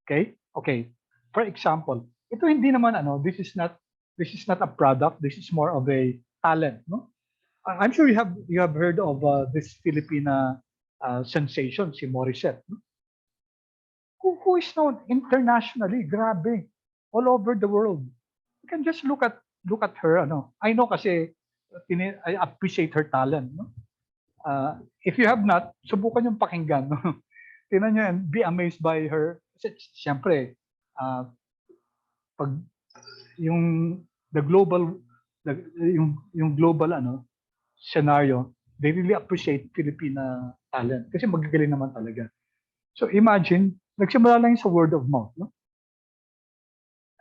Okay? Okay. For example, ito hindi naman this is not a product, this is more of a talent, no? I'm sure you have heard of this Filipina sensation, si Morissette, no? Who is known internationally, grabe, all over the world. You can just look at her, I know kasi I appreciate her talent, no? If you have not, subukan yung pakinggan, no? Tingnan nyo and be amazed by her. Kasi siyempre, pag yung global scenario, they really appreciate Filipina talent kasi magagaling naman talaga. So imagine, nagsimula lang sa word of mouth, no?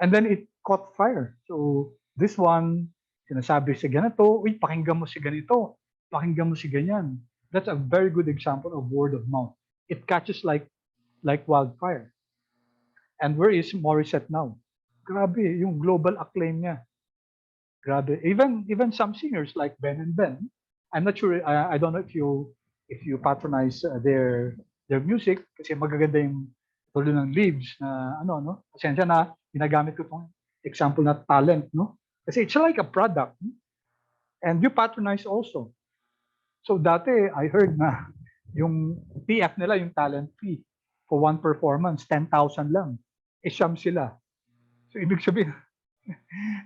And then it caught fire. So this one, sinasabi si ganito, uy, pakinggan mo si ganito, pakinggan mo si ganyan. That's a very good example of word of mouth. It catches like wildfire. And where is Morissette now? Grabe, yung global acclaim niya. Grabe. Even some singers like Ben and Ben. I'm not sure, I don't know if you patronize their music kasi magaganda yung tuloy ng leaves na Pasensya na ginagamit ko tong example na talent, no? Kasi it's like a product. No? And you patronize also. So dati I heard na yung PF nila, yung talent fee for one performance, 10,000 lang. Siyam sila. So ibig sabihin,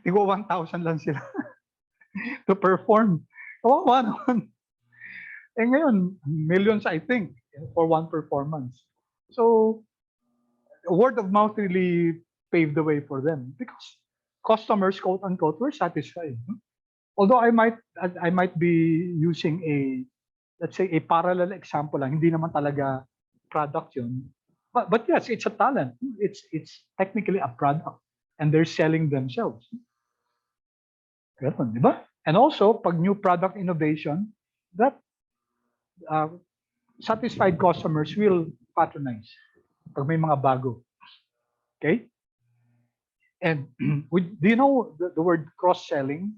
tigo 1,000 lang sila to perform. Kawawa naman. Ngayon, millions I think for one performance. So word of mouth really paved the way for them because customers, quote unquote, were satisfied. Although I might be using let's say a parallel example lang, hindi naman talaga product yun. But yes, it's a talent. It's technically a product and they're selling themselves. Ganun, di ba? And also, pag new product innovation, that satisfied customers will patronize pag may mga bago. Okay? And do you know the word cross-selling?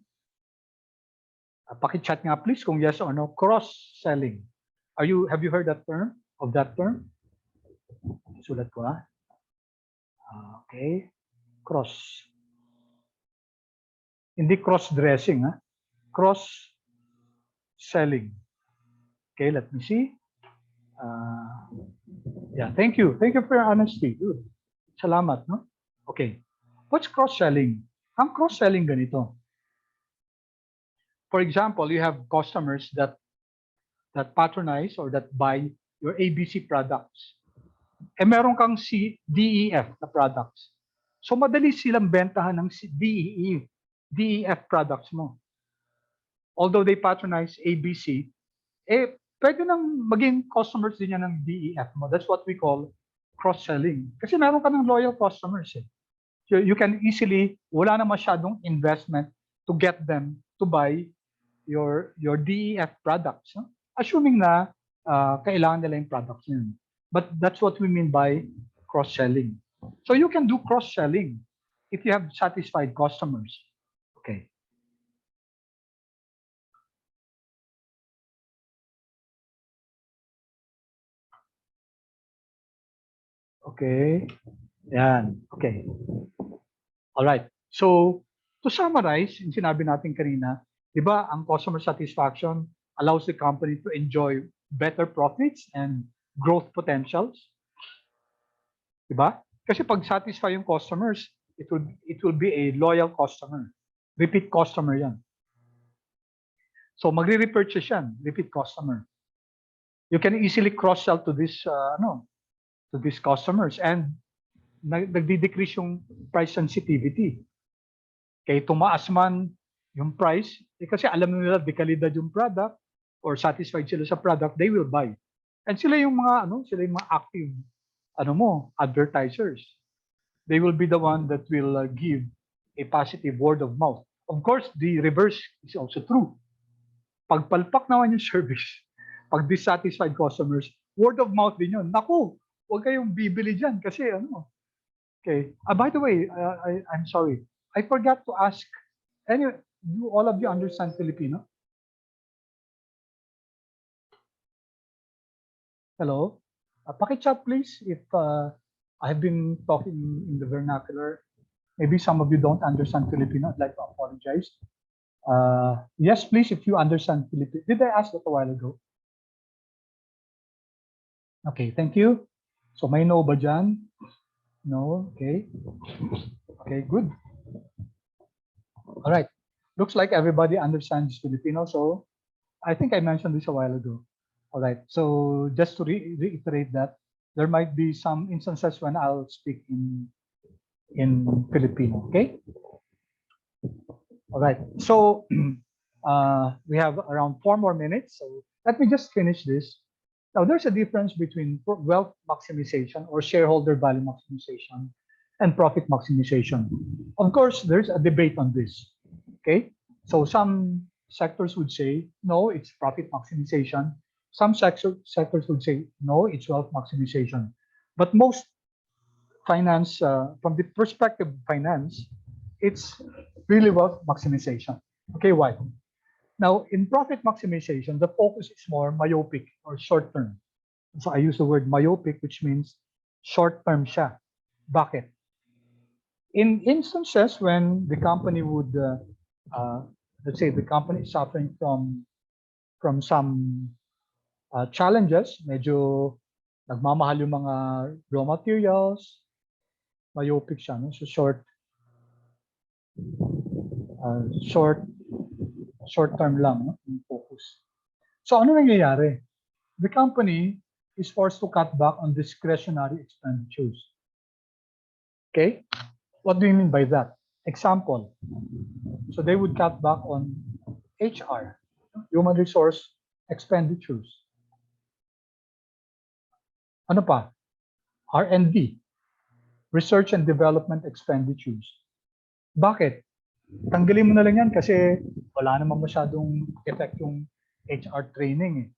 Paki-chat nga please kung yes or no. Cross-selling. Have you heard that term? Sulat ko okay. Cross. Hindi cross-dressing, Cross-selling. Okay, let me see. Yeah, thank you. Thank you for your honesty. Good. Salamat, no? Okay. What's cross-selling? Ang cross-selling ganito. For example, you have customers that patronize or that buy your ABC products. Meron kang DEF na products. So madali silang bentahan ng DEF products mo. Although they patronize ABC, pwede nang maging customers din yan ng DEF mo. That's what we call cross-selling. Kasi meron ka ng loyal customers. So you can easily, wala na masyadong investment to get them to buy your DEF products. No? Assuming na kailangan nila yung products yun. But that's what we mean by cross-selling. So you can do cross-selling if you have satisfied customers. Okay. Okay. Yan. Okay. All right. So to summarize, yung sinabi natin kanina, di ba, ang customer satisfaction allows the company to enjoy better profits and growth potentials. Di ba? Kasi pag satisfy yung customers, it will be a loyal customer. Repeat customer yan. So magre-repurchase yan, repeat customer. You can easily cross-sell to these customers and nagdi-decrease yung price sensitivity. Kaya tumaas man yung price, kasi alam nila dekalidad yung product or satisfied sila sa product, they will buy. And sila yung mga active advertisers. They will be the one that will give a positive word of mouth. Of course, the reverse is also true. Pag palpak naman yung service, pag dissatisfied customers, word of mouth din yun. Naku, huwag kayong bibili dyan kasi Okay. By the way, I'm sorry. I forgot to ask. Anyway, do all of you understand Filipino? Hello? Paki-chat please if I've been talking in the vernacular. Maybe some of you don't understand Filipino. I'd like to apologize. Yes, please, if you understand Filipino. Did I ask that a while ago? Okay, thank you. So may no ba dyan? No, okay. Okay, good. All right. Looks like everybody understands Filipino. So I think I mentioned this a while ago. All right. So just to reiterate that, there might be some instances when I'll speak in Filipino. Okay. All right. So we have around 4 more minutes. So let me just finish this. Now, there's a difference between wealth maximization or shareholder value maximization and profit maximization. Of course, there's a debate on this. Okay. So some sectors would say, no, it's profit maximization. Some sectors would say, no, it's wealth maximization. But most finance, from the perspective of finance, it's really wealth maximization. Okay, why? Now, in profit maximization, the focus is more myopic or short-term. So I use the word myopic, which means short-term siya. Bakit? In instances when the company would, let's say the company is suffering from some challenges, medyo nagmamahal yung mga raw materials, myopic siya, no? So short-term lang, no? Yung focus. So ano nangyayari? The company is forced to cut back on discretionary expenditures. Okay? What do you mean by that? Example. So they would cut back on HR, human resource expenditures. Ano pa? R&D, research and development expenditures. Bakit? Tanggalin mo na lang yan kasi wala namang masyadong effect yung HR training.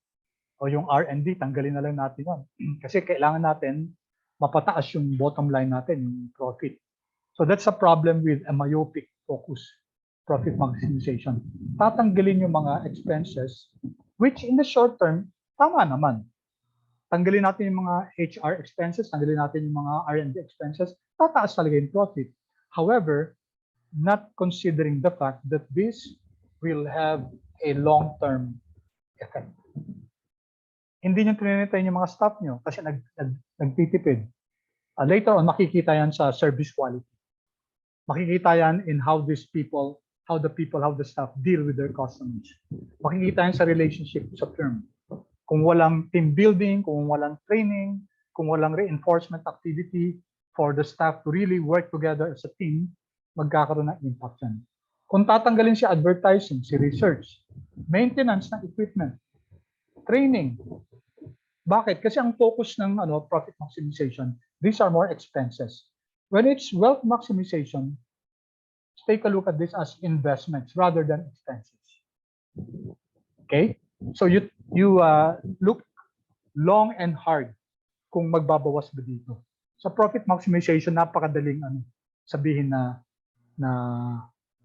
O yung R&D, tanggalin na lang natin yan. Kasi kailangan natin mapataas yung bottom line natin, yung profit. So that's a problem with a myopic focus, profit maximization. Tatanggalin yung mga expenses, which in the short term, tama naman. Tanggalin natin yung mga HR expenses, tanggalin natin yung mga R&D expenses, tataas talaga yung profit. However, not considering the fact that this will have a long-term effect. Hindi nyo trinitay yung mga staff nyo kasi nagtitipid. Later on, makikita yan sa service quality. Makikita yan in how the staff deal with their customers. Makikita yan sa relationship sa firm. Kung walang team building, kung walang training, kung walang reinforcement activity for the staff to really work together as a team, magkakaroon ng impact yan. Kung tatanggalin si advertising, si research, maintenance ng equipment, training. Bakit? Kasi ang focus ng profit maximization, these are more expenses. When it's wealth maximization, take a look at this as investments rather than expenses. Okay? So you look long and hard kung magbabawas ba dito. Sa profit maximization, napakadaling sabihin na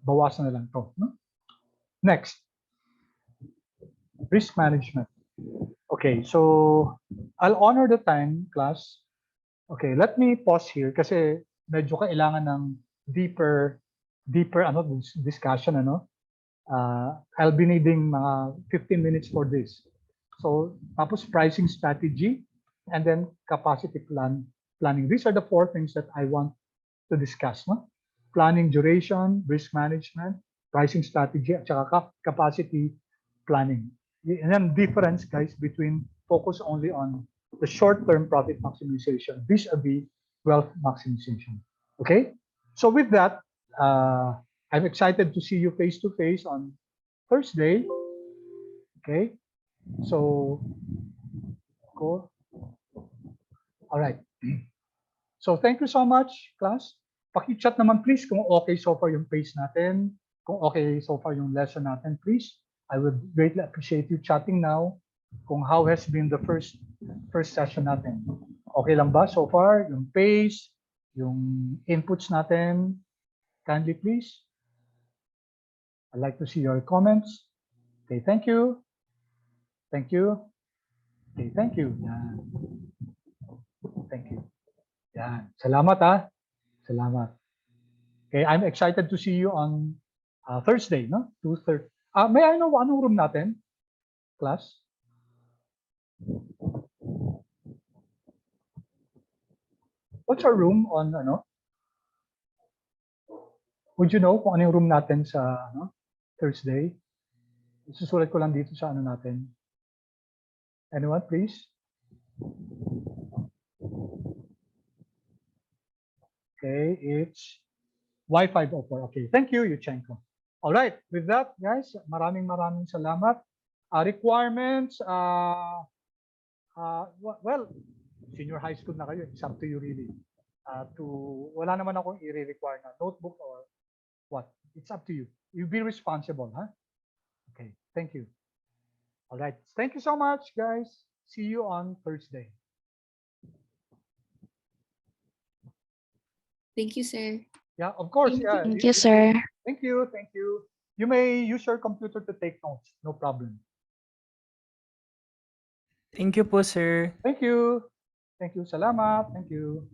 bawasan na lang to. No? Next, risk management. Okay, so I'll honor the time, class. Okay, let me pause here kasi medyo kailangan ng deeper discussion. I'll be needing mga 15 minutes for this. So, tapos pricing strategy and then capacity planning. These are the 4 things that I want to discuss. No? Planning duration, risk management, pricing strategy, at saka capacity planning. And then difference, guys, between focus only on the short-term profit maximization vis-a-vis wealth maximization. Okay? So with that, I'm excited to see you face-to-face on Thursday. Okay? So, go. All right. So thank you so much, class. Paki-chat naman please kung okay so far yung pace natin, kung okay so far yung lesson natin, please. I would greatly appreciate you chatting now kung how has been the first session natin. Okay lang ba so far? Yung pace, yung inputs natin, kindly please. I'd like to see your comments. Okay, thank you. Thank you. Okay, thank you. Yan. Thank you. Yan. Salamat ha. Salamat. Okay, I'm excited to see you on Thursday, no? 2:30. May I know anong room natin, class? What's our room on Would you know kung ano yung room natin sa Thursday? Isusulat ko lang dito sa natin. Anyone, please? Okay, it's Y504. Okay, thank you, Yuchenko. All right, with that, guys, maraming salamat. Requirements, well, senior high school na kayo. It's up to you really. Wala naman akong i-require na notebook or what. It's up to you. You be responsible, huh? Okay, thank you. All right, thank you so much, guys. See you on Thursday. Thank you, sir. Yeah, of course. Yeah. Thank you, sir. Thank you. Thank you. You may use your computer to take notes. No problem. Thank you po, sir. Thank you. Thank you. Salamat. Thank you.